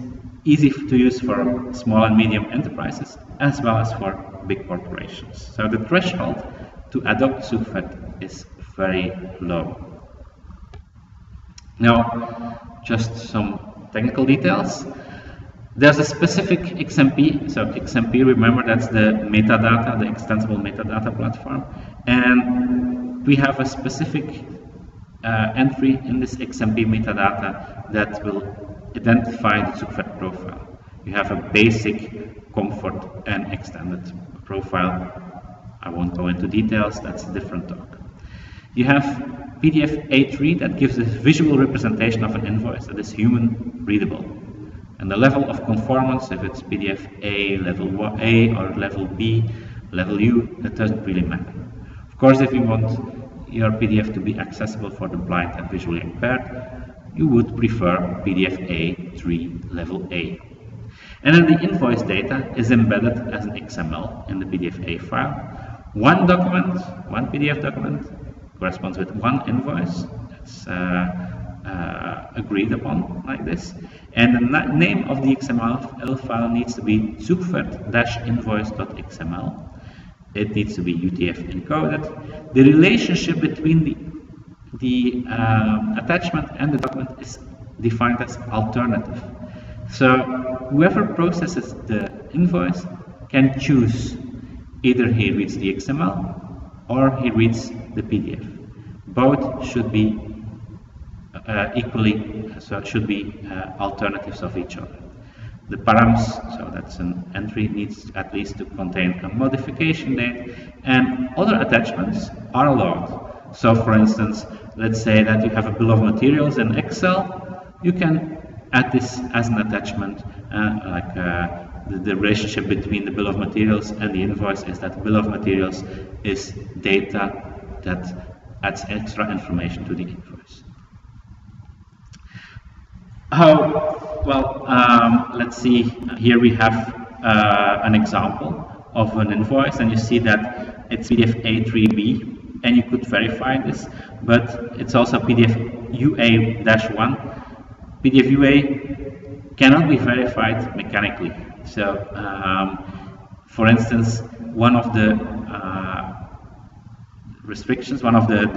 easy to use for small and medium enterprises as well as for big corporations. So the threshold to adopt Zugfert is very low. Now, just some technical details. There's a specific XMP, so XMP, remember, that's the metadata, the extensible metadata platform, and we have a specific entry in this XMP metadata that will identify the Zugfert profile. You have a basic, comfort, and extended profile. I won't go into details, that's a different talk. You have PDF A3 that gives a visual representation of an invoice that is human readable. And the level of conformance, if it's PDF A, level A, or level B, level U, that doesn't really matter. Of course, if you want your PDF to be accessible for the blind and visually impaired, you would prefer PDF A3 level A. And then the invoice data is embedded as an XML in the PDF A file. One document, one PDF document, corresponds with one invoice. That's agreed upon like this. And the name of the XML file needs to be Zugfert-invoice.xml. It needs to be UTF encoded. The relationship between the attachment and the document is defined as alternative. So whoever processes the invoice can choose either he reads the XML or he reads the PDF. Both should be equally, so it should be alternatives of each other. The params, so that's an entry, needs at least to contain a modification date, and other attachments are allowed. So for instance, let's say that you have a bill of materials in Excel, you can add this as an attachment, the relationship between the bill of materials and the invoice is that the bill of materials is data that adds extra information to the invoice. Let's see, here we have an example of an invoice, and you see that it's PDF A3B, and you could verify this, but it's also PDF UA-1. PDF UA cannot be verified mechanically. So, for instance, one of the restrictions, one of the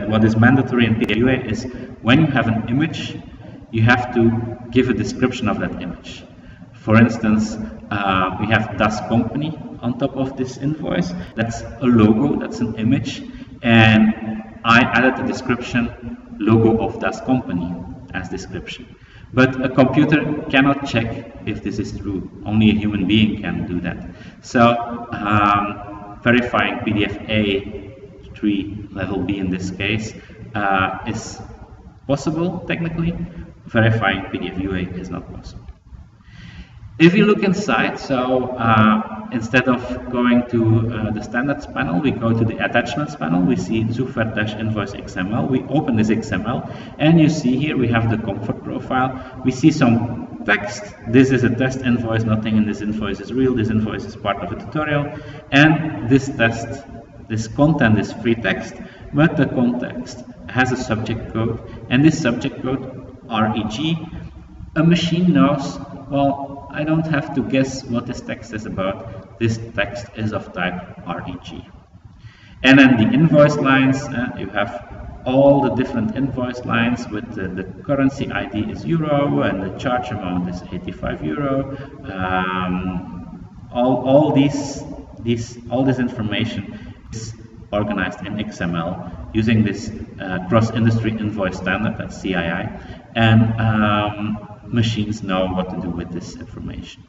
what is mandatory in PDF UA is when you have an image, you have to give a description of that image. For instance, we have Das Company on top of this invoice. That's a logo, that's an image, and I added the description logo of Das Company as description. But a computer cannot check if this is true. Only a human being can do that. So verifying PDF A3 level B in this case is possible technically. Verifying PDF UA is not possible. If you look inside, so instead of going to the standards panel, we go to the attachments panel. We see Zufert-invoice XML. We open this XML, and you see here we have the comfort profile. We see some text. This is a test invoice. Nothing in this invoice is real. This invoice is part of a tutorial. And this content is free text, but the context has a subject code, and this subject code, REG, a machine knows, well, I don't have to guess what this text is about. This text is of type REG. And then the invoice lines, you have all the different invoice lines with the currency ID is euro and the charge amount is 85 euro. All this information is organized in XML using this cross-industry invoice standard, that's CII, and machines know what to do with this information.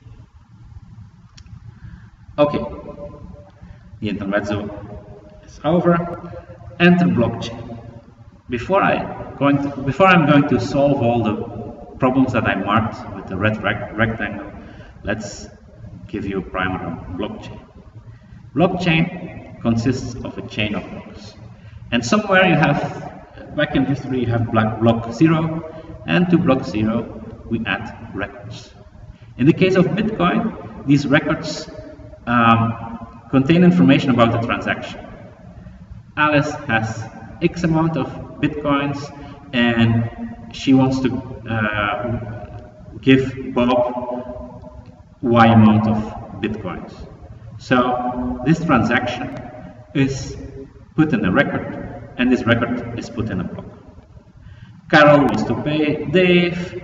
Okay, the intermezzo is over. Enter blockchain. Before I'm going to solve all the problems that I marked with the red rectangle, let's give you a primer on blockchain. Blockchain consists of a chain of blocks, and somewhere you have, back in history, you have block 0, and to block 0 we add records. In the case of Bitcoin, these records contain information about the transaction. Alice has X amount of Bitcoins and she wants to give Bob Y amount of Bitcoins. So this transaction is put in a record, and this record is put in a block. Carol wants to pay Dave,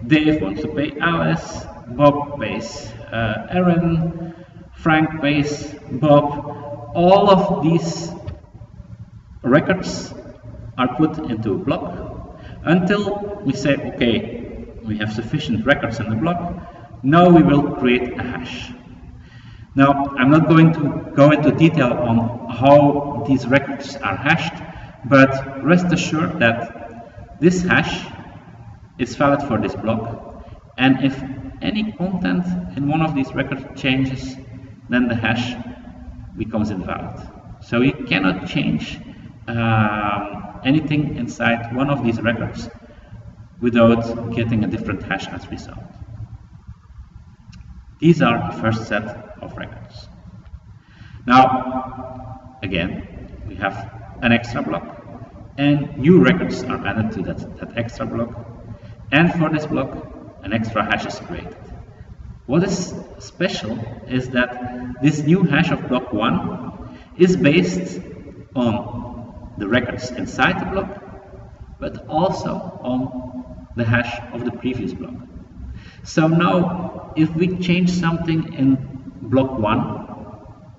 Dave wants to pay Alice, Bob pays Aaron, Frank pays Bob. All of these records are put into a block until we say, okay, we have sufficient records in the block, now we will create a hash. Now, I'm not going to go into detail on how these records are hashed, but rest assured that this hash is valid for this block, and if any content in one of these records changes, then the hash becomes invalid. So you cannot change anything inside one of these records without getting a different hash as result. These are the first set of records. Now, again, we have an extra block, and new records are added to that extra block, and for this block, an extra hash is created. What is special is that this new hash of block 1 is based on the records inside the block, but also on the hash of the previous block. So now, if we change something in block 1,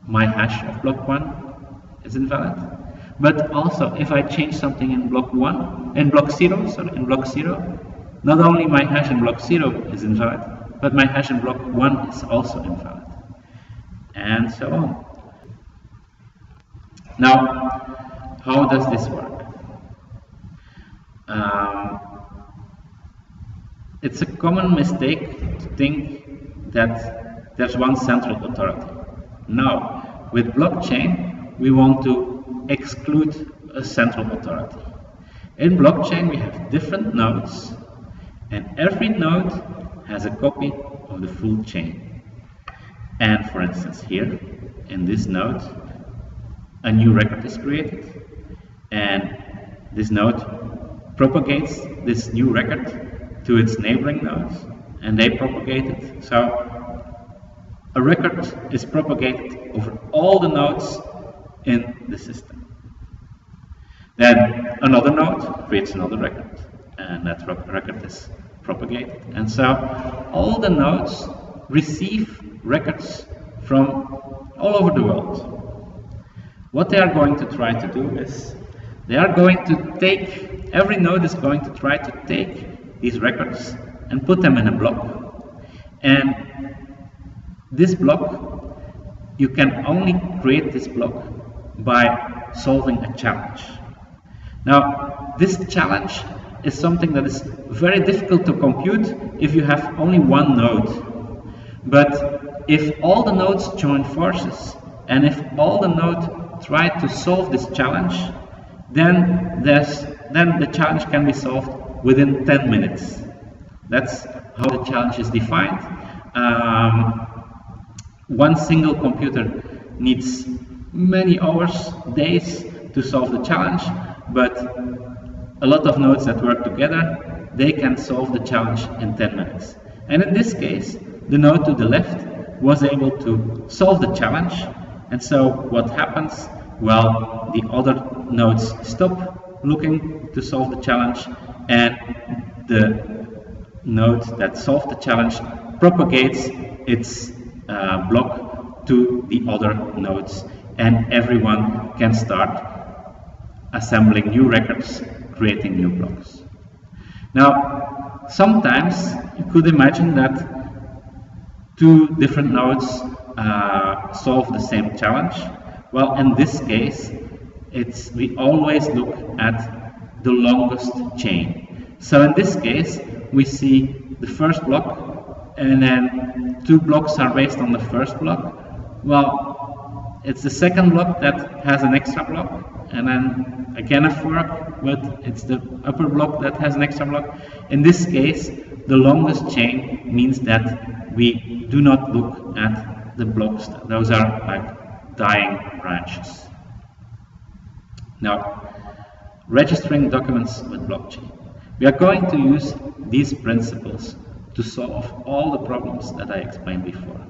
my hash of block 1 is invalid. But also, if I change something in block 0, not only my hash in block 0 is invalid, but my hash in block 1 is also invalid, and so on. Now, how does this work? It's a common mistake to think that there's one central authority. Now, with blockchain, we want to exclude a central authority. In blockchain, we have different nodes, and every node has a copy of the full chain. And for instance, here in this node, a new record is created, and this node propagates this new record to its neighboring nodes, and they propagate it. So a record is propagated over all the nodes in the system. Then another node creates another record, and that record is propagated. And so all the nodes receive records from all over the world. What they are going to try to do is, every node is going to try to take these records and put them in a block. And this block, you can only create this block by solving a challenge. Now, this challenge is something that is very difficult to compute if you have only one node. But if all the nodes join forces, and if all the nodes try to solve this challenge, then the challenge can be solved within 10 minutes. That's how the challenge is defined. One single computer needs many hours, days to solve the challenge, but a lot of nodes that work together, they can solve the challenge in 10 minutes. And in this case, the node to the left was able to solve the challenge. And so what happens? Well, the other nodes stop looking to solve the challenge, and the node that solved the challenge propagates its block to the other nodes, and everyone can start assembling new records, creating new blocks. Now, sometimes you could imagine that two different nodes solve the same challenge. Well, in this case, we always look at the longest chain. So in this case, we see the first block, and then two blocks are based on the first block. Well, it's the second block that has an extra block, and then again a fork, but it's the upper block that has an extra block. In this case, the longest chain means that we do not look at the blocks. Those are like dying branches. Now, registering documents with blockchain. We are going to use these principles to solve all the problems that I explained before.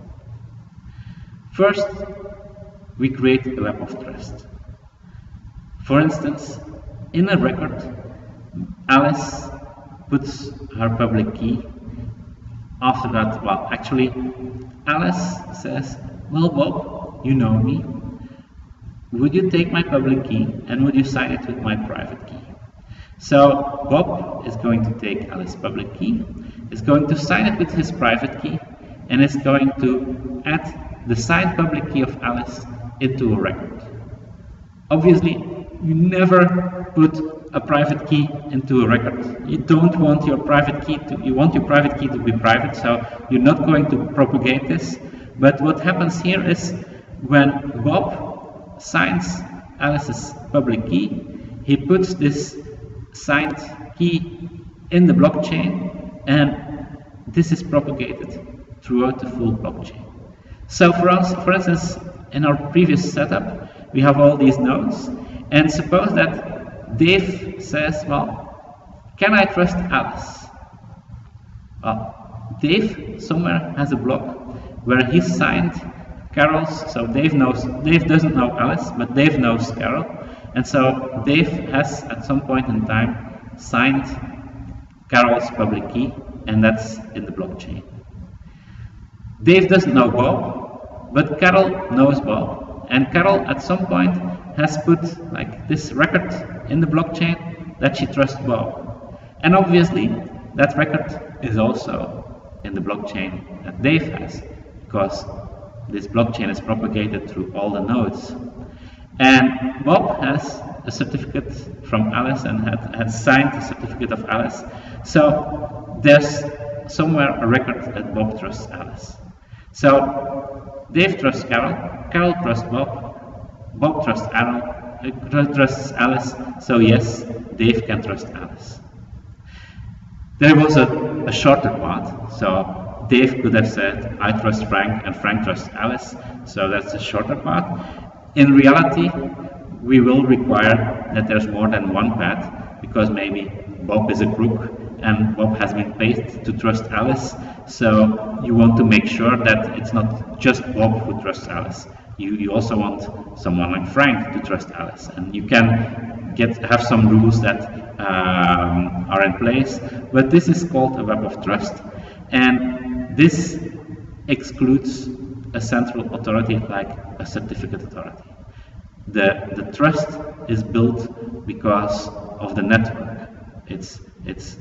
First, we create a web of trust. For instance, in a record, Alice puts her public key. After that, well, actually, Alice says, well, Bob, you know me. Would you take my public key and would you sign it with my private key? So Bob is going to take Alice's public key, is going to sign it with his private key, and is going to add the signed public key of Alice into a record. Obviously, you never put a private key into a record. You don't want your private key to, you want your private key to be private, so you're not going to propagate this. But what happens here is when Bob signs Alice's public key, he puts this signed key in the blockchain, and this is propagated throughout the full blockchain. So for instance, in our previous setup, we have all these nodes, and suppose that Dave says, well, can I trust Alice? Well, Dave somewhere has a block where he signed Carol's, so Dave doesn't know Alice, but Dave knows Carol, and so Dave has at some point in time signed Carol's public key, and that's in the blockchain. Dave doesn't know Bob, but Carol knows Bob, and Carol at some point has put like this record in the blockchain that she trusts Bob, and obviously that record is also in the blockchain that Dave has, because this blockchain is propagated through all the nodes. And Bob has a certificate from Alice and had signed the certificate of Alice. So there's somewhere a record that Bob trusts Alice. So Dave trusts Carol, Carol trusts Bob, Bob trusts Alice, so yes, Dave can trust Alice. There was a shorter path, so Dave could have said, I trust Frank, and Frank trusts Alice, so that's a shorter path. In reality, we will require that there's more than one path, because maybe Bob is a crook, and Bob has been paid to trust Alice, so you want to make sure that it's not just Bob who trusts Alice. You also want someone like Frank to trust Alice, and you can have some rules that are in place, but this is called a web of trust, and this excludes a central authority like a certificate authority. The trust is built because of the network. It's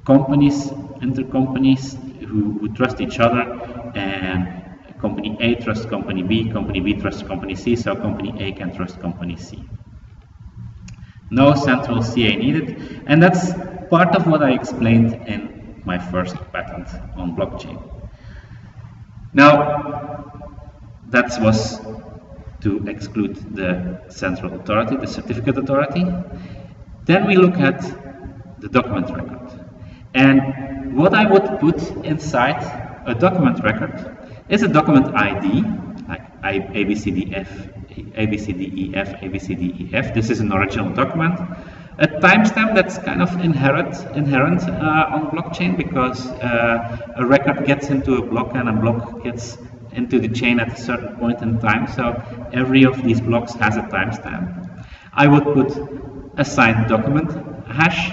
companies, intercompanies who trust each other, and company A trusts company B trusts company C, so company A can trust company C. No central CA needed, and that's part of what I explained in my first patent on blockchain. Now, that was to exclude the central authority, the certificate authority. Then we look at the document record. And what I would put inside a document record is a document ID, like ABCDF, ABCDEF, ABCDEF. This is an original document. A timestamp that's kind of inherent on blockchain, because a record gets into a block and a block gets into the chain at a certain point in time. So every of these blocks has a timestamp. I would put a signed document hash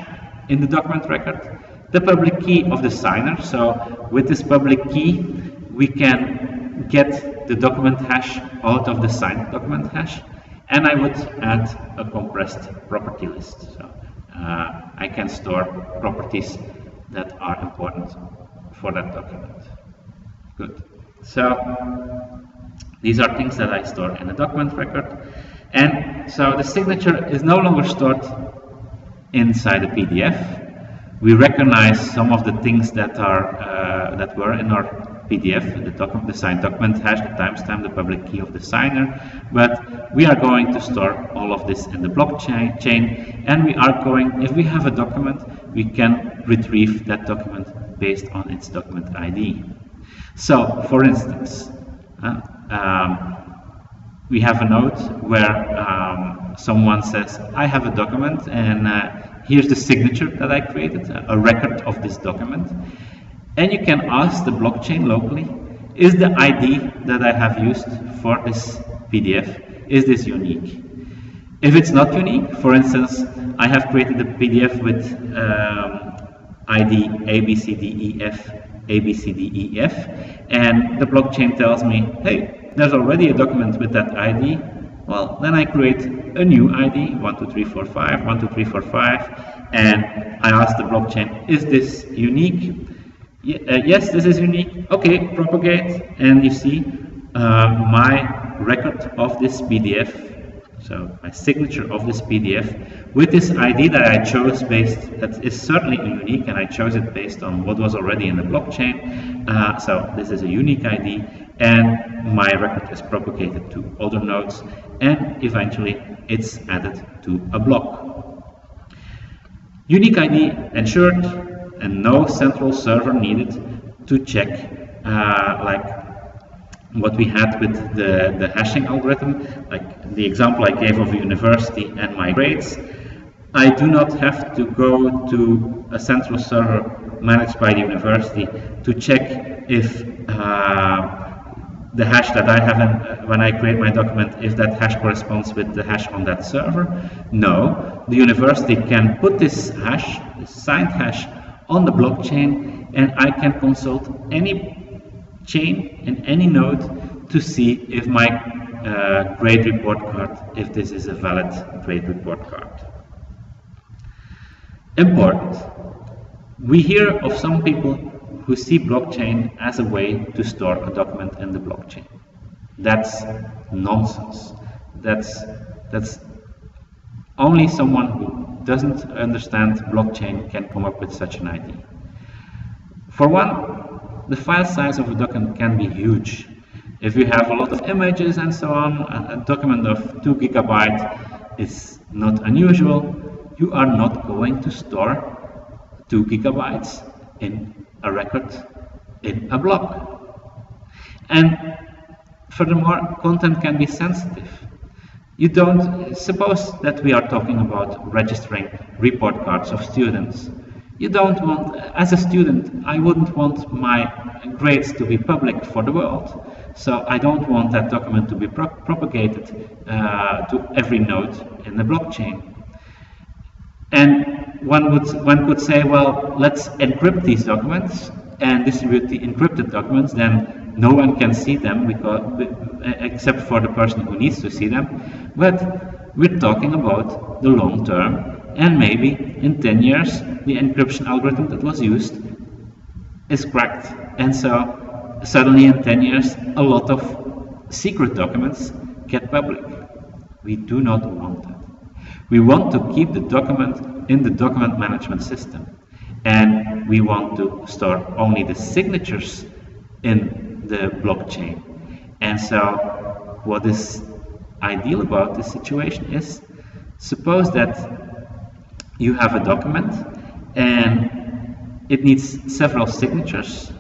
in the document record, the public key of the signer. So with this public key, we can get the document hash out of the signed document hash. And I would add a compressed property list. So I can store properties that are important for that document. Good. So these are things that I store in a document record. And so the signature is no longer stored inside a PDF. We recognize some of the things that are that were in our PDF, the signed document hash, the timestamp, the public key of the signer, but we are going to store all of this in the blockchain, and we are going, if we have a document, we can retrieve that document based on its document ID. So, for instance, we have a note where someone says, I have a document, and here's the signature that I created, a record of this document. And you can ask the blockchain locally, is the ID that I have used for this PDF, is this unique? If it's not unique, for instance, I have created a PDF with ID ABCDEF, ABCDEF, and the blockchain tells me, hey, there's already a document with that ID. Well, then I create a new ID, 12345, 12345, and I ask the blockchain, is this unique? Yes, this is unique. Okay, propagate, and you see my record of this PDF, so my signature of this PDF with this ID that I chose that is certainly unique, and I chose it based on what was already in the blockchain. So this is a unique ID, and my record is propagated to other nodes, and eventually it's added to a block. Unique ID ensured, and no central server needed to check like what we had with the hashing algorithm, like the example I gave of a university and my grades. I do not have to go to a central server managed by the university to check if the hash that I have when I create my document, if that hash corresponds with the hash on that server. No, the university can put this hash, this signed hash, on the blockchain, and I can consult any chain in any node to see if my grade report card, if this is a valid grade report card. Important. We hear of some people who see blockchain as a way to store a document in the blockchain. That's nonsense. That's only someone who doesn't understand blockchain can come up with such an idea. For one, the file size of a document can be huge. If you have a lot of images and so on, a document of 2 GB is not unusual. You are not going to store 2 GB in a record in a block. And furthermore, content can be sensitive. You don't suppose that we are talking about registering report cards of students. You don't want, as a student, I wouldn't want my grades to be public for the world. So I don't want that document to be propagated to every node in the blockchain. And one could say, well, let's encrypt these documents and distribute the encrypted documents, then no one can see them except for the person who needs to see them. But we're talking about the long term, and maybe in 10 years the encryption algorithm that was used is cracked, and so suddenly in 10 years a lot of secret documents get public. We do not want that. We want to keep the document in the document management system, and we want to store only the signatures in the blockchain. And so what is ideal about this situation is, suppose that you have a document and it needs several signatures.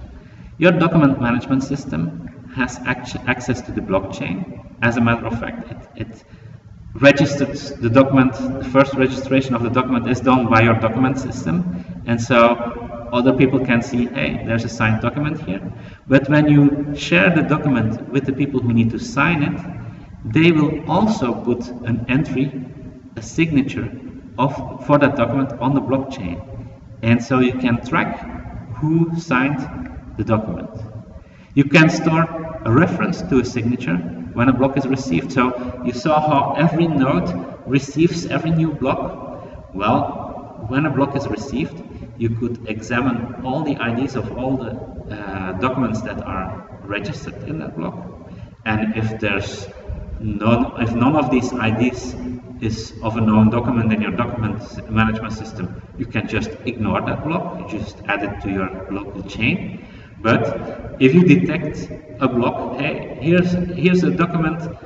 Your document management system has access to the blockchain. As a matter of fact, it registers the document. The first registration of the document is done by your document system, and so other people can see, hey, there's a signed document here. But when you share the document with the people who need to sign it, they will also put an entry, a signature for that document on the blockchain, and so you can track who signed the document. You can store a reference to a signature when a block is received. So you saw how every node receives every new block. Well, when a block is received, you could examine all the IDs of all the documents that are registered in that block, and if none of these IDs is of a known document in your document management system, you can just ignore that block. You just add it to your local chain. But if you detect a block, hey, here's a document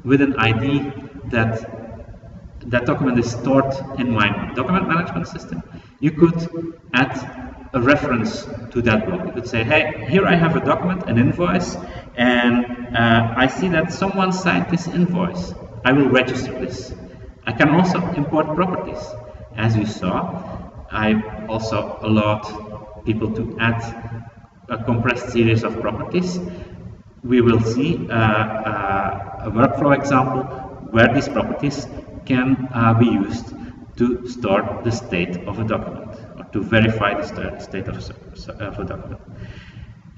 with an ID that document is stored in my document management system, you could add a reference to that block. You could say, hey, here I have a document, an invoice, and I see that someone signed this invoice. I will register this. I can also import properties. As you saw, I also allowed people to add a compressed series of properties. We will see a workflow example where these properties can be used to store the state of a document, or to verify the state of a document.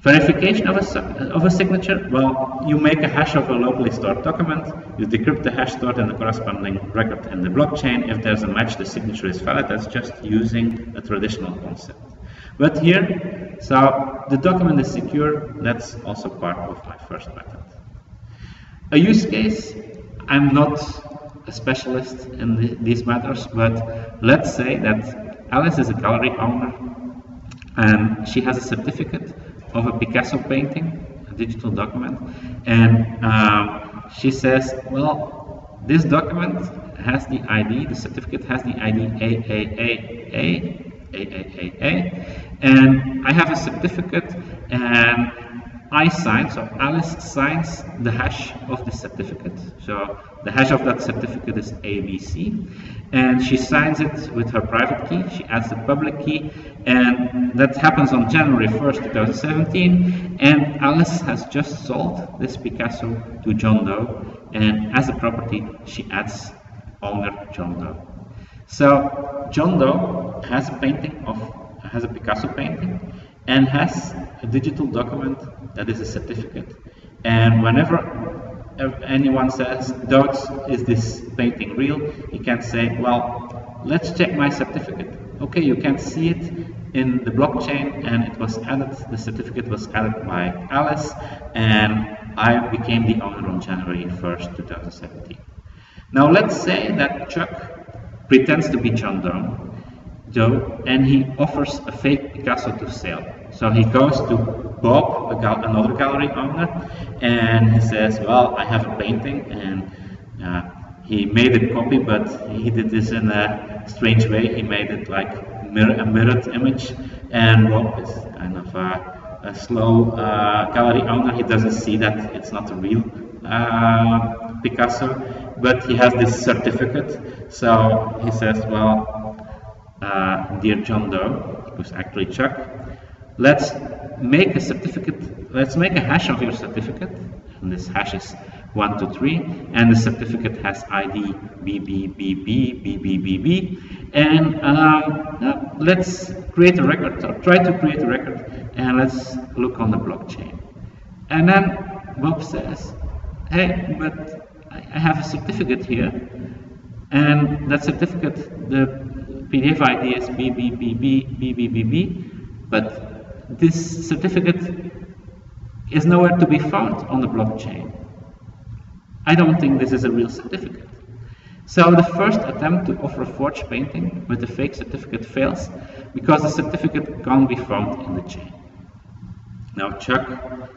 Verification of a signature, well, you make a hash of a locally stored document, you decrypt the hash stored in the corresponding record in the blockchain. If there's a match, the signature is valid. That's just using a traditional concept. But here, so the document is secure. That's also part of my first method. A use case, I'm not a specialist in these matters, but let's say that Alice is a gallery owner and she has a certificate of a Picasso painting, a digital document, and she says, well, this document has the ID, the certificate has the ID AAAA, and I have a certificate, and I sign, so Alice signs the hash of the certificate. So the hash of that certificate is ABC, and she signs it with her private key. She adds the public key, and that happens on January 1st, 2017, and Alice has just sold this Picasso to John Doe, and as a property, she adds owner John Doe. So John Doe has a Picasso painting, and has a digital document that is a certificate. And whenever anyone says, Dodes, is this painting real? He can say, well, let's check my certificate. Okay, you can see it in the blockchain, and it was added, the certificate was added by Alice, and I became the owner on January 1st, 2017. Now let's say that Chuck pretends to be John Doe, and he offers a fake Picasso to sale. So he goes to Bob, another gallery owner, and he says, well, I have a painting, and he made a copy, but he did this in a strange way. He made it like a mirrored image, and Bob is kind of a slow gallery owner. He doesn't see that it's not a real Picasso, but he has this certificate. So he says, well, dear John Doe, who's actually Chuck, let's make a certificate, let's make a hash of your certificate, and this hash is 123, and the certificate has ID BBBB, and let's create a record, or try to create a record, and let's look on the blockchain. And then Bob says, hey, but I have a certificate here, and that certificate, the PDF ID is BBBB, but this certificate is nowhere to be found on the blockchain. I don't think this is a real certificate. So the first attempt to offer a forged painting with a fake certificate fails because the certificate can't be found in the chain. Now Chuck,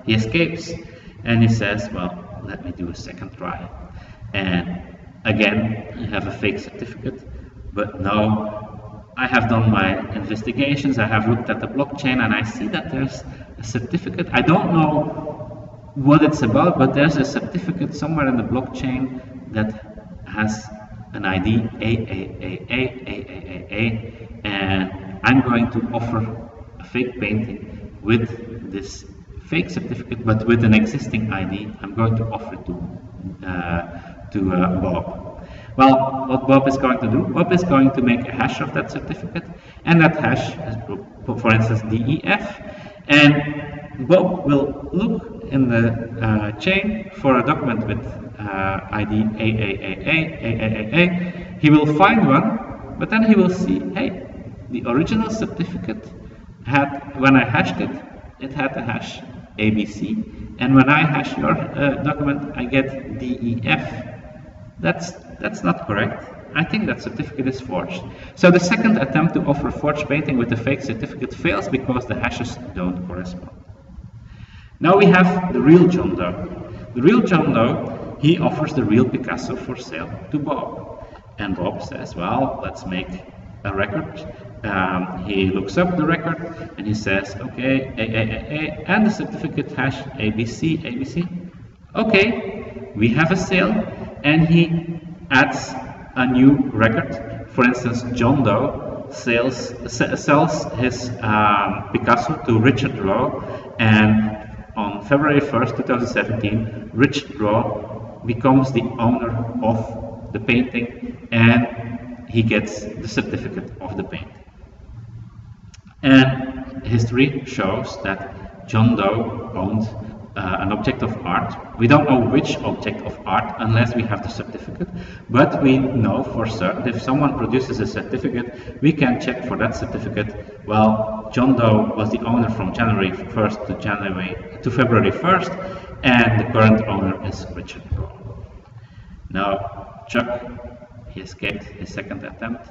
he escapes and he says, well, let me do a second try. And again, you have a fake certificate, but now I have done my investigations, I have looked at the blockchain and I see that there's a certificate. I don't know what it's about, but there's a certificate somewhere in the blockchain that has an ID AAAA, and I'm going to offer a fake painting with this fake certificate, but with an existing ID. I'm going to offer it to Bob. Well, what Bob is going to do? Bob is going to make a hash of that certificate, and that hash is, for instance, DEF, and Bob will look in the chain for a document with ID AAAA. He will find one, but then he will see, hey, the original certificate had, when I hashed it, it had the hash ABC, and when I hash your document, I get DEF. That's not correct. I think that certificate is forged. So the second attempt to offer forged painting with a fake certificate fails because the hashes don't correspond. Now we have the real John Doe. The real John Doe, he offers the real Picasso for sale to Bob. And Bob says, well, let's make a record. He looks up the record and he says, okay, AAA, and the certificate hash ABC. Okay, we have a sale, and he adds a new record. For instance, John Doe sells his Picasso to Richard Rowe, and on February 1st, 2017, Richard Rowe becomes the owner of the painting, and he gets the certificate of the painting. And history shows that John Doe owned an object of art. We don't know which object of art unless we have the certificate, but we know for certain if someone produces a certificate, we can check for that certificate. Well, John Doe was the owner from January 1st to February 1st, and the current owner is Richard Rowe. Now, Chuck, he escaped his second attempt,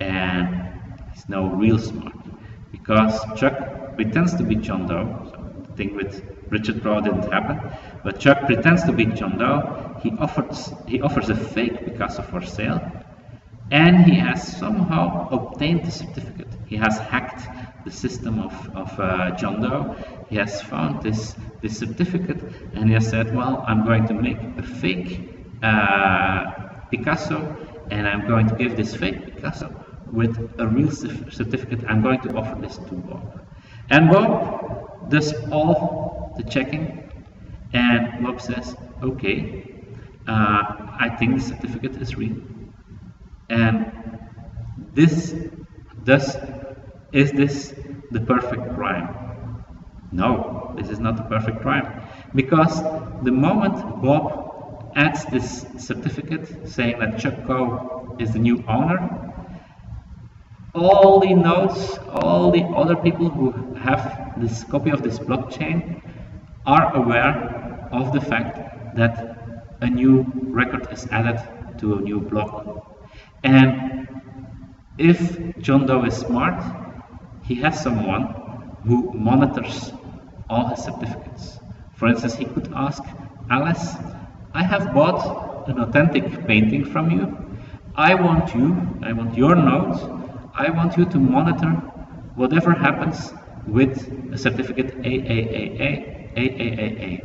and he's now real smart, because Chuck pretends to be John Doe. So the thing with Richard Rowe didn't happen, but Chuck pretends to be John Doe. He offers a fake Picasso for sale, and he has somehow obtained the certificate. He has hacked the system of John Doe. He has found this certificate, and he has said, well, I'm going to make a fake Picasso, and I'm going to give this fake Picasso with a real certificate. I'm going to offer this to Bob. And Bob does all the checking, and Bob says, okay, I think the certificate is real. And is this the perfect crime? No, this is not the perfect crime, because the moment Bob adds this certificate saying that Chuck Coe is the new owner, all the nodes, all the other people who have this copy of this blockchain are aware of the fact that a new record is added to a new block. And if John Doe is smart, he has someone who monitors all his certificates. For instance, he could ask Alice, I have bought an authentic painting from you. I want your nodes, I want you to monitor whatever happens with a certificate AAAA.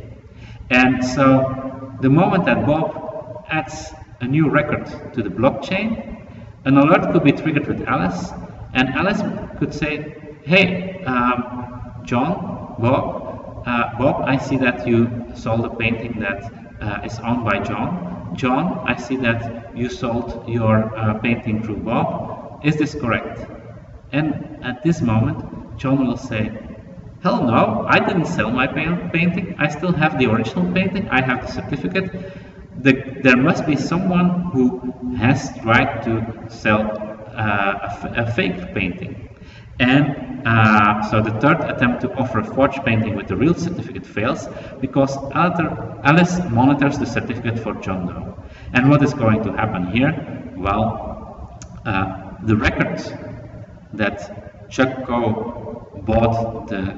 And so the moment that Bob adds a new record to the blockchain, an alert could be triggered with Alice, and Alice could say, hey, Bob, I see that you sold a painting that is owned by John. John, I see that you sold your painting through Bob. Is this correct? And at this moment, John will say, hell no, I didn't sell my painting. I still have the original painting. I have the certificate. There must be someone who has tried to sell a fake painting. And so the third attempt to offer a forged painting with the real certificate fails because Alice monitors the certificate for John Doe. And what is going to happen here? Well, the record that Chuck Coe bought the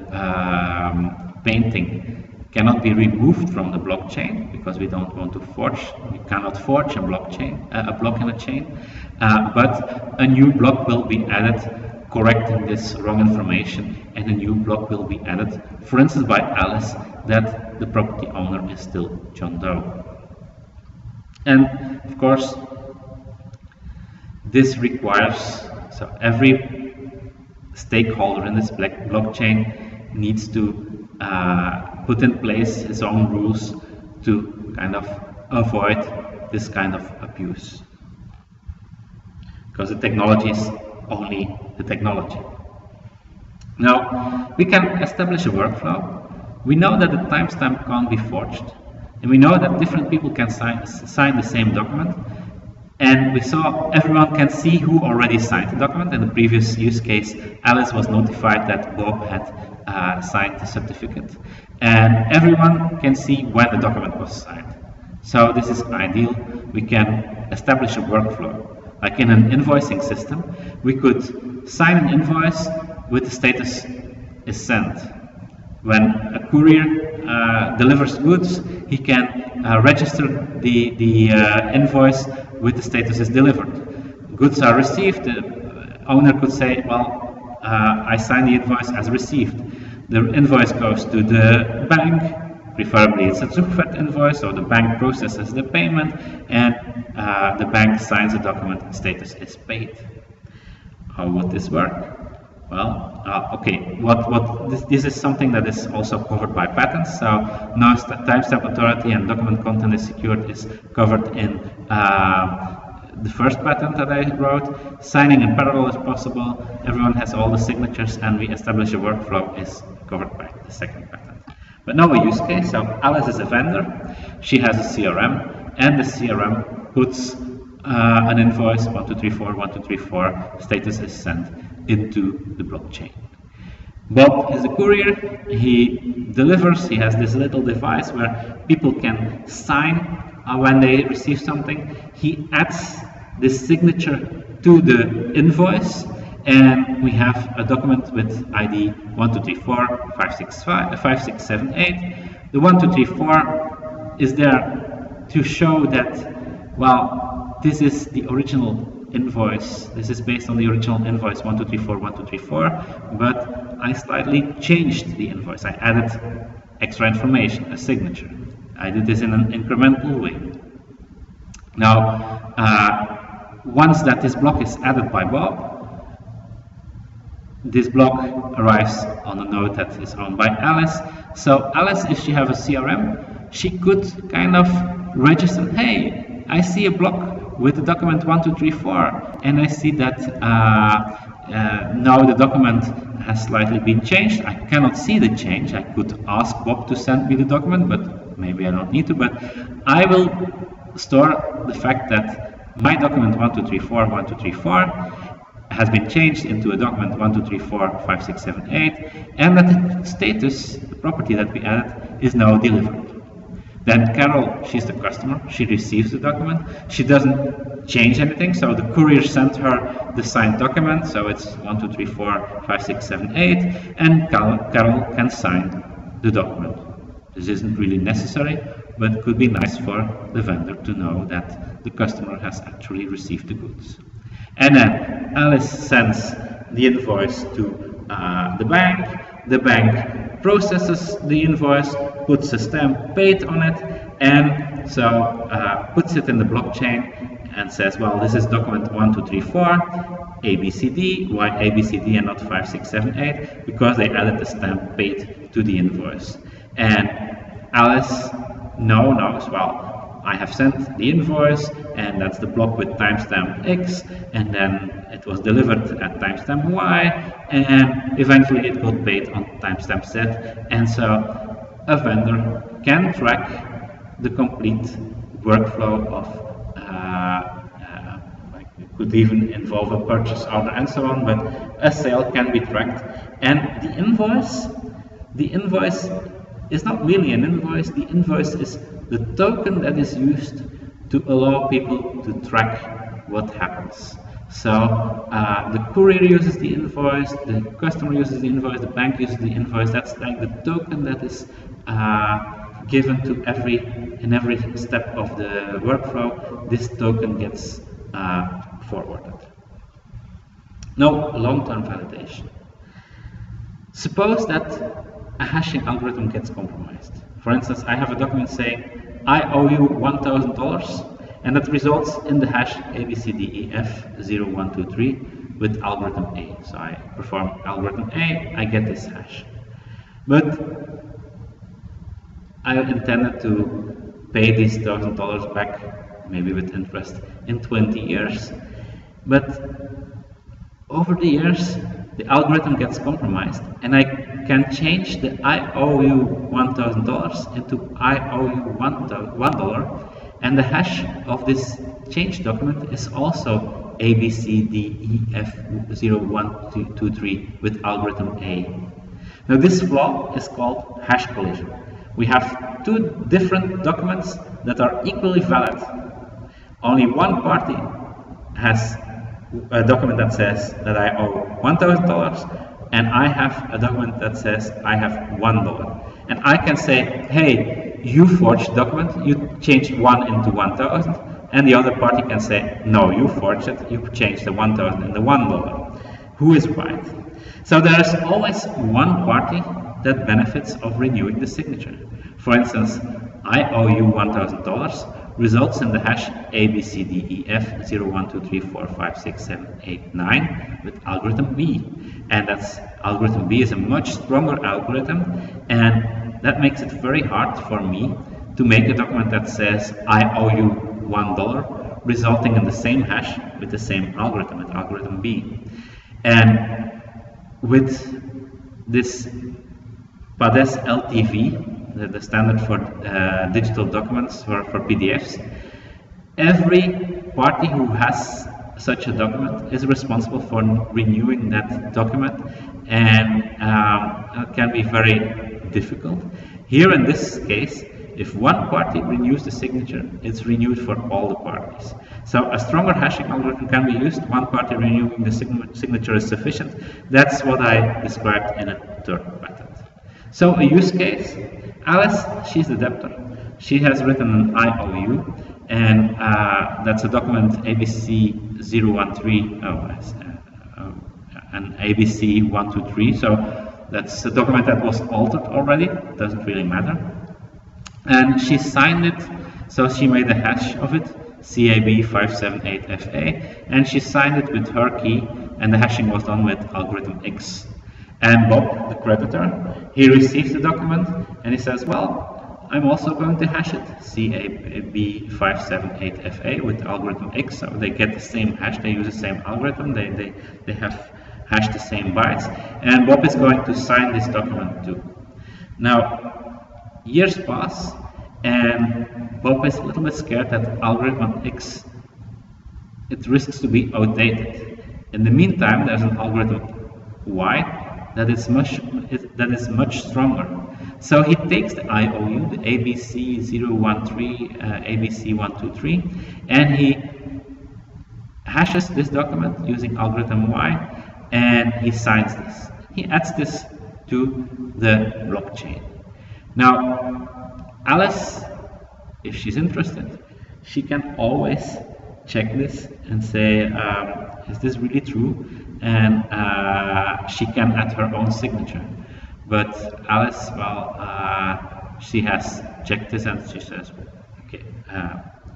painting cannot be removed from the blockchain because we don't want to forge. We cannot forge a blockchain, a block in a chain. But a new block will be added, correcting this wrong information, and a new block will be added, for instance, by Alice, that the property owner is still John Doe. And of course, this requires, so every stakeholder in this blockchain needs to put in place his own rules to kind of avoid this kind of abuse. Because the technology is only the technology. Now, we can establish a workflow. We know that the timestamp can't be forged, and we know that different people can sign the same document. And we saw everyone can see who already signed the document. In the previous use case, Alice was notified that Bob had signed the certificate. And everyone can see when the document was signed. So this is ideal. We can establish a workflow. Like in an invoicing system, we could sign an invoice with the status is sent. When a courier delivers goods, he can register the invoice with the status is delivered. Goods are received, the owner could say, well, I signed the invoice as received. The invoice goes to the bank, preferably it's a Zugfett invoice, so the bank processes the payment, and the bank signs the document, status is paid. How would this work? Well, okay, this is something that is also covered by patents. So now timestamp authority and document content is secured is covered in the first patent that I wrote. Signing in parallel is possible. Everyone has all the signatures, and we establish a workflow is covered by the second patent. But now a use case. So Alice is a vendor. She has a CRM, and the CRM puts an invoice 1234 1234 status is sent into the blockchain. Bob is a courier. He delivers. He has this little device where people can sign when they receive something. He adds this signature to the invoice, and we have a document with ID 1234 5678. The 1234 is there to show that, well, this is the original invoice. This is based on the original invoice 1234 1234, but I slightly changed the invoice. I added extra information, a signature. I did this in an incremental way. Now, once that this block is added by Bob, this block arrives on a node that is owned by Alice. So Alice, if she has a CRM, she could kind of register, hey, I see a block with the document 1234, and I see that now the document has slightly been changed. I cannot see the change. I could ask Bob to send me the document, but maybe I don't need to. But I will store the fact that my document 1234 1234 has been changed into a document 1234 5678, and that the status, the property that we added, is now delivered. Then Carol, she's the customer, she receives the document, she doesn't change anything, so the courier sent her the signed document, so it's 1234 5678, and Carol can sign the document. This isn't really necessary, but it could be nice for the vendor to know that the customer has actually received the goods. And then Alice sends the invoice to the bank processes the invoice, puts a stamp paid on it, and so puts it in the blockchain and says, well, this is document 1234 ABCD. Why ABCD and not 5678? Because they added the stamp paid to the invoice. And Alice knows, well, I have sent the invoice, and that's the block with timestamp X, and then it was delivered at timestamp Y, and eventually it got paid on timestamp Z, and so a vendor can track the complete workflow of like It could even involve a purchase order and so on, but a sale can be tracked. And the invoice is not really an invoice. The invoice is the token that is used to allow people to track what happens. So the courier uses the invoice, the customer uses the invoice, the bank uses the invoice. That's like the token that is given to in every step of the workflow. This token gets forwarded. Now, long-term validation. Suppose that a hashing algorithm gets compromised. For instance, I have a document saying, I owe you $1,000, and that results in the hash ABCDEF0123 with algorithm A. So I perform algorithm A, I get this hash. But I intended to pay these $1,000 back, maybe with interest, in 20 years. But over the years, the algorithm gets compromised, and I can change the I owe you $1,000 into I owe you $1, and the hash of this change document is also ABCDEF0123 with algorithm A. Now this flaw is called hash collision. We have two different documents that are equally valid. Only one party has a document that says that I owe $1,000, and I have a document that says I have $1. And I can say, hey, you forged the document, you changed 1 into 1,000, and the other party can say, no, you forged it, you changed the 1,000 into $1. Who is right? So there is always one party that benefits of renewing the signature. For instance, I owe you $1,000 results in the hash ABCDEF0123456789 with algorithm B. And that's algorithm B is a much stronger algorithm, and that makes it very hard for me to make a document that says I owe you $1, resulting in the same hash with the same algorithm, with algorithm B. And with this PADES LTV, the standard for digital documents for PDFs, every party who has such a document is responsible for renewing that document, and it can be very difficult. Here in this case, if one party renews the signature, it's renewed for all the parties. So a stronger hashing algorithm can be used. One party renewing the signature is sufficient. That's what I described in a third patent. So a use case, Alice, she's the debtor. She has written an IOU, and that's a document ABC013, and ABC123. So that's a document that was altered already, doesn't really matter. And she signed it, so she made a hash of it, CAB578FA, and she signed it with her key, and the hashing was done with algorithm X. And Bob, the creditor, he receives the document, and he says, well, I'm also going to hash it, CAB578FA with algorithm X, so they get the same hash, they use the same algorithm, they have hashed the same bytes, and Bob is going to sign this document too. Now, years pass, and Bob is a little bit scared that algorithm X, it risks to be outdated. In the meantime, there's an algorithm Y that is much stronger. So he takes the IOU, the ABC013, ABC123, and he hashes this document using algorithm Y, and he signs this. He adds this to the blockchain. Now, Alice, if she's interested, she can always check this and say, is this really true? And she can add her own signature. But Alice, well, she has checked this and she says, okay,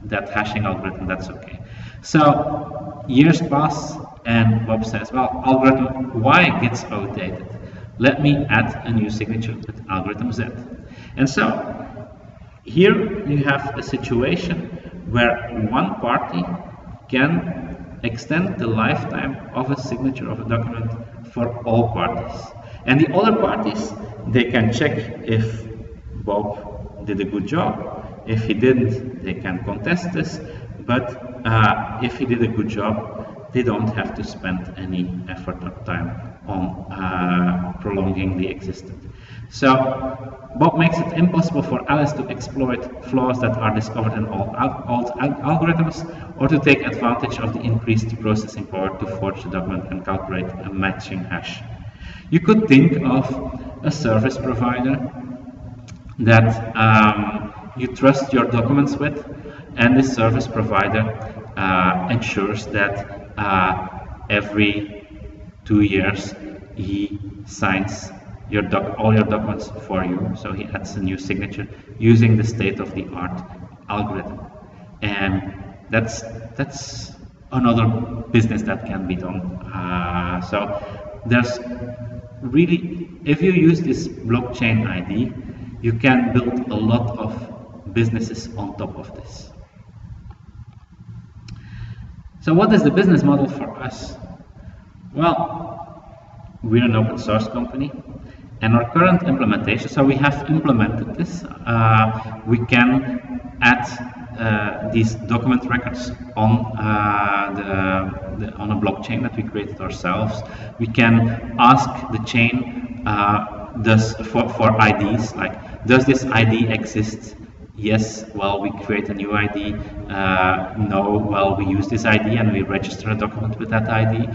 that hashing algorithm, that's okay. So years pass, and Bob says, well, algorithm Y gets outdated. Let me add a new signature with algorithm Z. And so here you have a situation where one party can extend the lifetime of a signature of a document for all parties. And the other parties, they can check if Bob did a good job. If he didn't, they can contest this. but if he did a good job, they don't have to spend any effort or time on prolonging the existence. So Bob makes it impossible for Alice to exploit flaws that are discovered in all algorithms, or to take advantage of the increased processing power to forge the document and calculate a matching hash. You could think of a service provider that you trust your documents with, and this service provider ensures that every 2 years he signs all your documents for you. So he adds a new signature using the state-of-the-art algorithm, and that's another business that can be done. So there's really, if you use this blockchain ID, you can build a lot of businesses on top of this. So what is the business model for us? Well, we're an open source company, and our current implementation, so we have implemented this, we can add these document records on on a blockchain that we created ourselves. We can ask the chain for IDs, like, does this ID exist? Yes, well, we create a new ID. No, well, we use this ID and we register a document with that ID.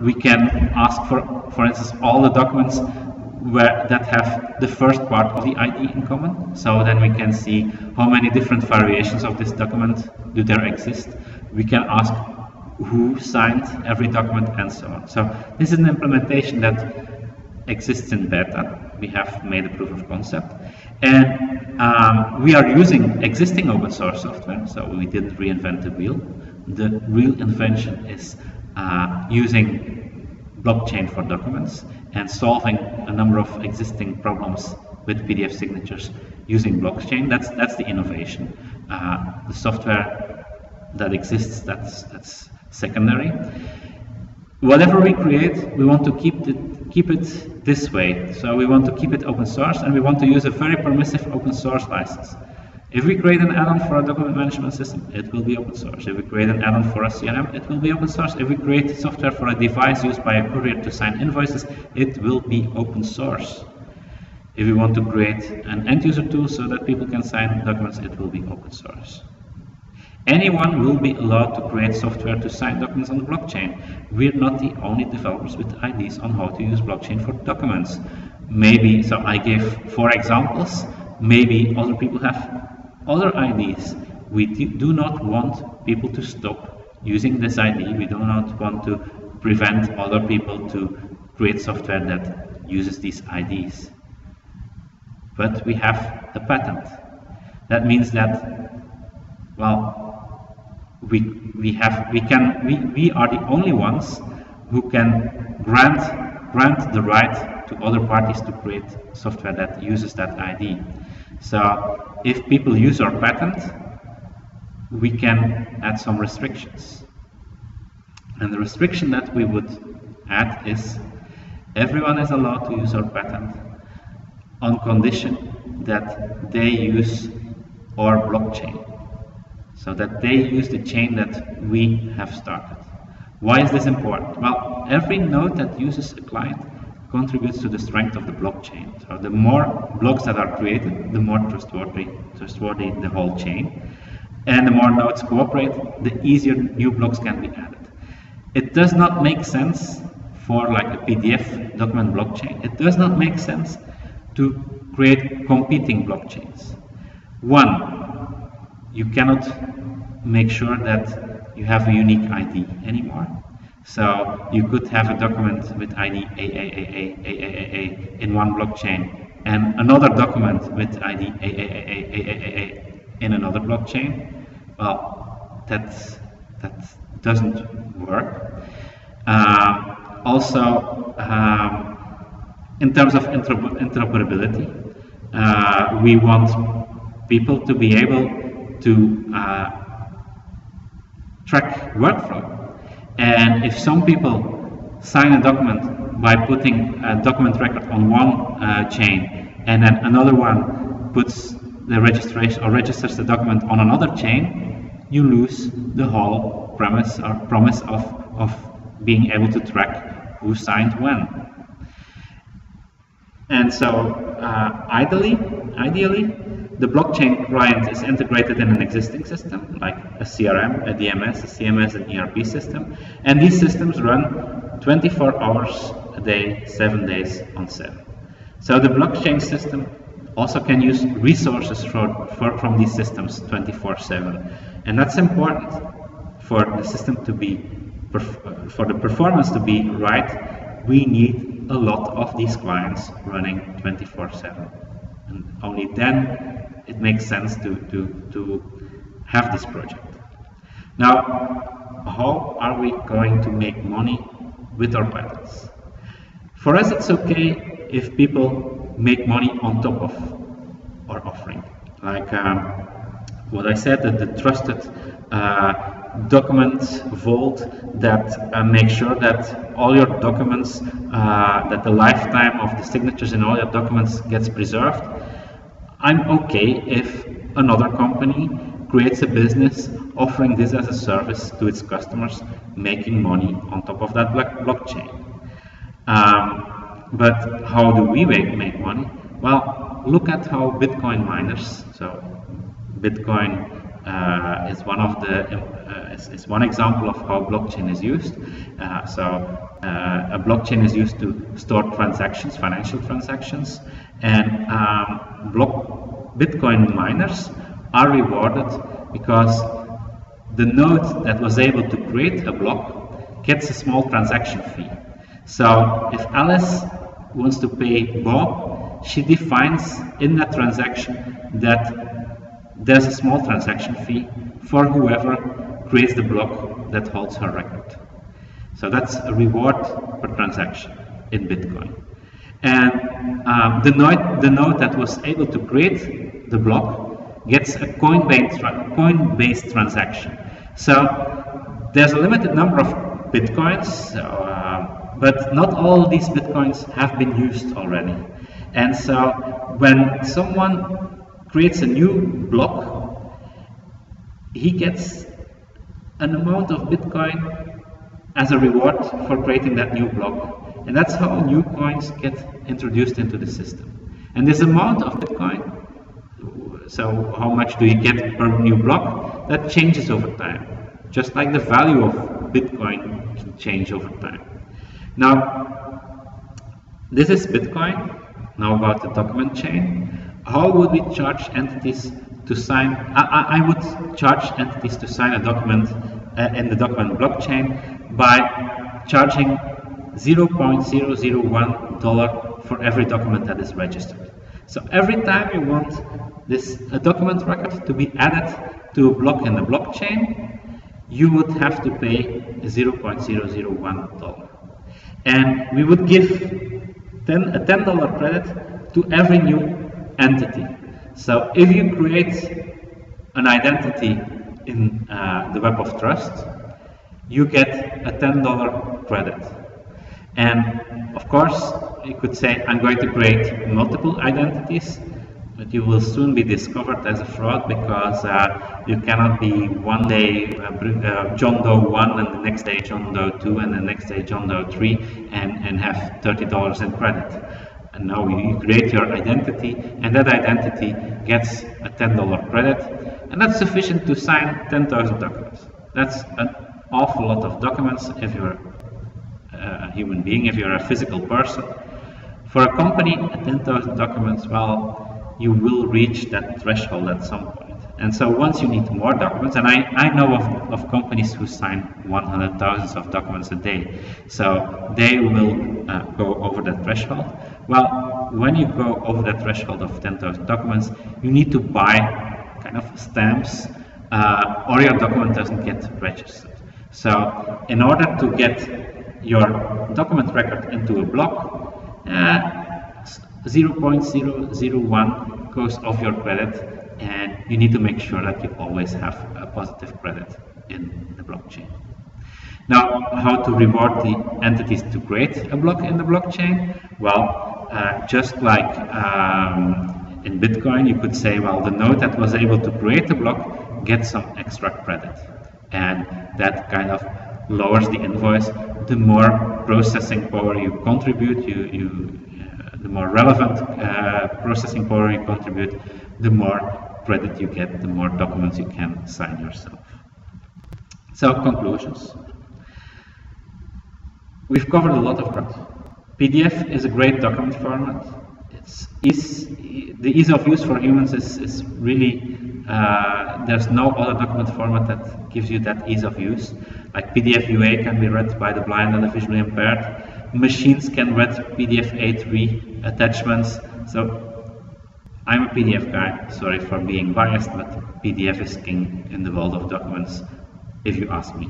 We can ask for instance, all the documents that have the first part of the ID in common. So then we can see how many different variations of this document do there exist. We can ask who signed every document and so on. So this is an implementation that exists in beta. We have made a proof of concept, and we are using existing open source software, so we didn't reinvent the wheel. The real invention is using blockchain for documents and solving a number of existing problems with PDF signatures using blockchain. That's the innovation. The software that exists, that's secondary. Whatever we create, we want to keep it this way. So we want to keep it open source, and we want to use a very permissive open source license. If we create an add-on for a document management system, it will be open source. If we create an add-on for a CRM, it will be open source. If we create software for a device used by a courier to sign invoices, it will be open source. If we want to create an end-user tool so that people can sign documents, it will be open source. Anyone will be allowed to create software to sign documents on the blockchain. We're not the only developers with ideas on how to use blockchain for documents. Maybe, so I gave 4 examples, maybe other people have other ideas. We do not want people to stop using this ID. We do not want to prevent other people to create software that uses these IDs. But we have a patent. That means that, well, we are the only ones who can grant the right to other parties to create software that uses that ID. So if people use our patent, we can add some restrictions. And the restriction that we would add is everyone is allowed to use our patent on condition that they use our blockchain. So that they use the chain that we have started. Why is this important? Well, every node that uses a client contributes to the strength of the blockchain. So the more blocks that are created, the more trustworthy the whole chain. And the more nodes cooperate, the easier new blocks can be added. It does not make sense for like a PDF document blockchain. It does not make sense to create competing blockchains. One, you cannot make sure that you have a unique ID anymore. So you could have a document with ID AAAA in one blockchain and another document with ID AAAA in another blockchain. Well, that doesn't work. Also, in terms of interoperability, we want people to be able to track workflow. And if some people sign a document by putting a document record on one chain, and then another one puts the registration or registers the document on another chain, you lose the whole promise of being able to track who signed when. And so ideally, the blockchain client is integrated in an existing system, like a CRM, a DMS, a CMS, an ERP system. And these systems run 24 hours a day, 7 days on 7. So the blockchain system also can use resources from these systems 24/7. And that's important for the system to be, for the performance to be right. We need a lot of these clients running 24/7, and only then it makes sense to have this project. Now, how are we going to make money with our patents? For us, it's okay if people make money on top of our offering, like what I said, that the trusted document vault that makes sure that all your documents, that the lifetime of the signatures in all your documents gets preserved. I'm okay if another company creates a business offering this as a service to its customers, making money on top of that blockchain. But how do we make money? Well, look at how Bitcoin miners, so Bitcoin is one of the is one example of how blockchain is used. A blockchain is used to store transactions, financial transactions, and Bitcoin miners are rewarded because the node that was able to create a block gets a small transaction fee. So if Alice wants to pay Bob, she defines in that transaction that there's a small transaction fee for whoever creates the block that holds her record. So that's a reward per transaction in Bitcoin. And the node that was able to create the block gets a coin-based transaction. So there's a limited number of Bitcoins, but not all these Bitcoins have been used already. And so when someone creates a new block, he gets an amount of Bitcoin as a reward for creating that new block. And that's how new coins get introduced into the system. And this amount of Bitcoin, so how much do you get per new block, that changes over time. Just like the value of Bitcoin can change over time. Now, this is Bitcoin. Now about the document chain. How would we charge entities to sign? I would charge entities to sign a document in the document blockchain by charging $0.001 for every document that is registered. So every time you want a document record to be added to a block in the blockchain, you would have to pay $0.001. And we would give a $10 credit to every new entity. So if you create an identity in the Web of Trust, you get a $10 credit. And of course, you could say, I'm going to create multiple identities, but you will soon be discovered as a fraud because you cannot be one day John Doe 1 and the next day John Doe 2 and the next day John Doe 3 and have $30 in credit. And now you create your identity, and that identity gets a $10 credit, and that's sufficient to sign 10,000 documents. That's an awful lot of documents if you're a human being, if you're a physical person. For a company, 10,000 documents, well, you will reach that threshold at some point. And so once you need more documents, and I know of companies who sign 100,000 of documents a day, so they will go over that threshold. Well, when you go over that threshold of 10,000 documents, you need to buy kind of stamps, or your document doesn't get registered. So in order to get your document record into a block, 0.001 goes off your credit, and you need to make sure that you always have a positive credit in the blockchain. Now, how to reward the entities to create a block in the blockchain? Well, just like in Bitcoin, you could say, well, the node that was able to create a block get some extra credit, and that kind of lowers the invoice. The more processing power you contribute, the more relevant processing power you contribute, the more credit you get, the more documents you can sign yourself. So, conclusions. We've covered a lot of ground. PDF is a great document format. The ease of use for humans is really, there's no other document format that gives you that ease of use. Like PDF UA can be read by the blind and the visually impaired. Machines can read PDF A3 attachments. So I'm a PDF guy, sorry for being biased, but PDF is king in the world of documents, if you ask me.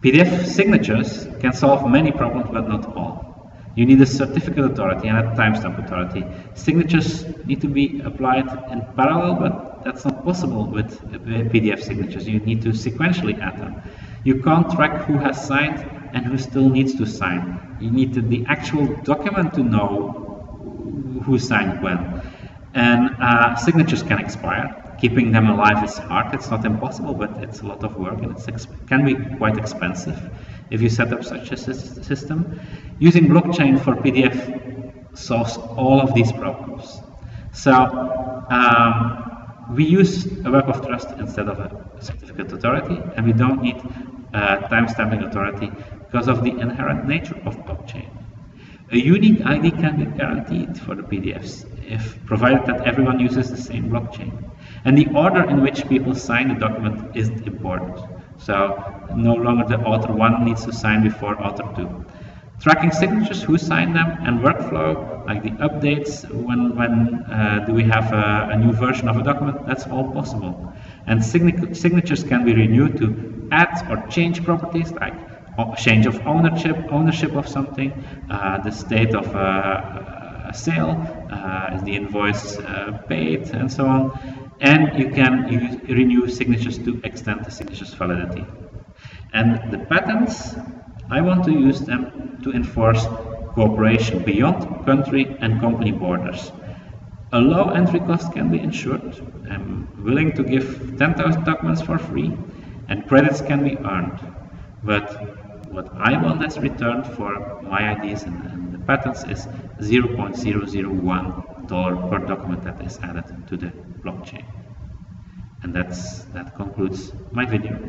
PDF signatures can solve many problems, but not all. You need a certificate authority and a timestamp authority. Signatures need to be applied in parallel, but that's not possible with PDF signatures. You need to sequentially add them. You can't track who has signed and who still needs to sign. You need the actual document to know who signed when. And signatures can expire. Keeping them alive is hard. It's not impossible, but it's a lot of work, and it can be quite expensive if you set up such a system. Using blockchain for PDF solves all of these problems. So we use a web of trust instead of a certificate authority, and we don't need timestamping authority because of the inherent nature of blockchain. A unique ID can be guaranteed for the PDFs, if provided that everyone uses the same blockchain. And the order in which people sign the document is important. So no longer the author 1 needs to sign before author 2. Tracking signatures, who signed them, and workflow, like the updates, when do we have a new version of a document, that's all possible. And signatures can be renewed to add or change properties, like change of ownership of something, the state of a sale, is the invoice paid, and so on. And you can renew signatures to extend the signature's validity. And the patents, I want to use them to enforce cooperation beyond country and company borders. A low entry cost can be ensured. I'm willing to give 10,000 documents for free, and credits can be earned. But what I want as return for my ideas and the patents is $0.001 per document that is added to the blockchain. And that concludes my video.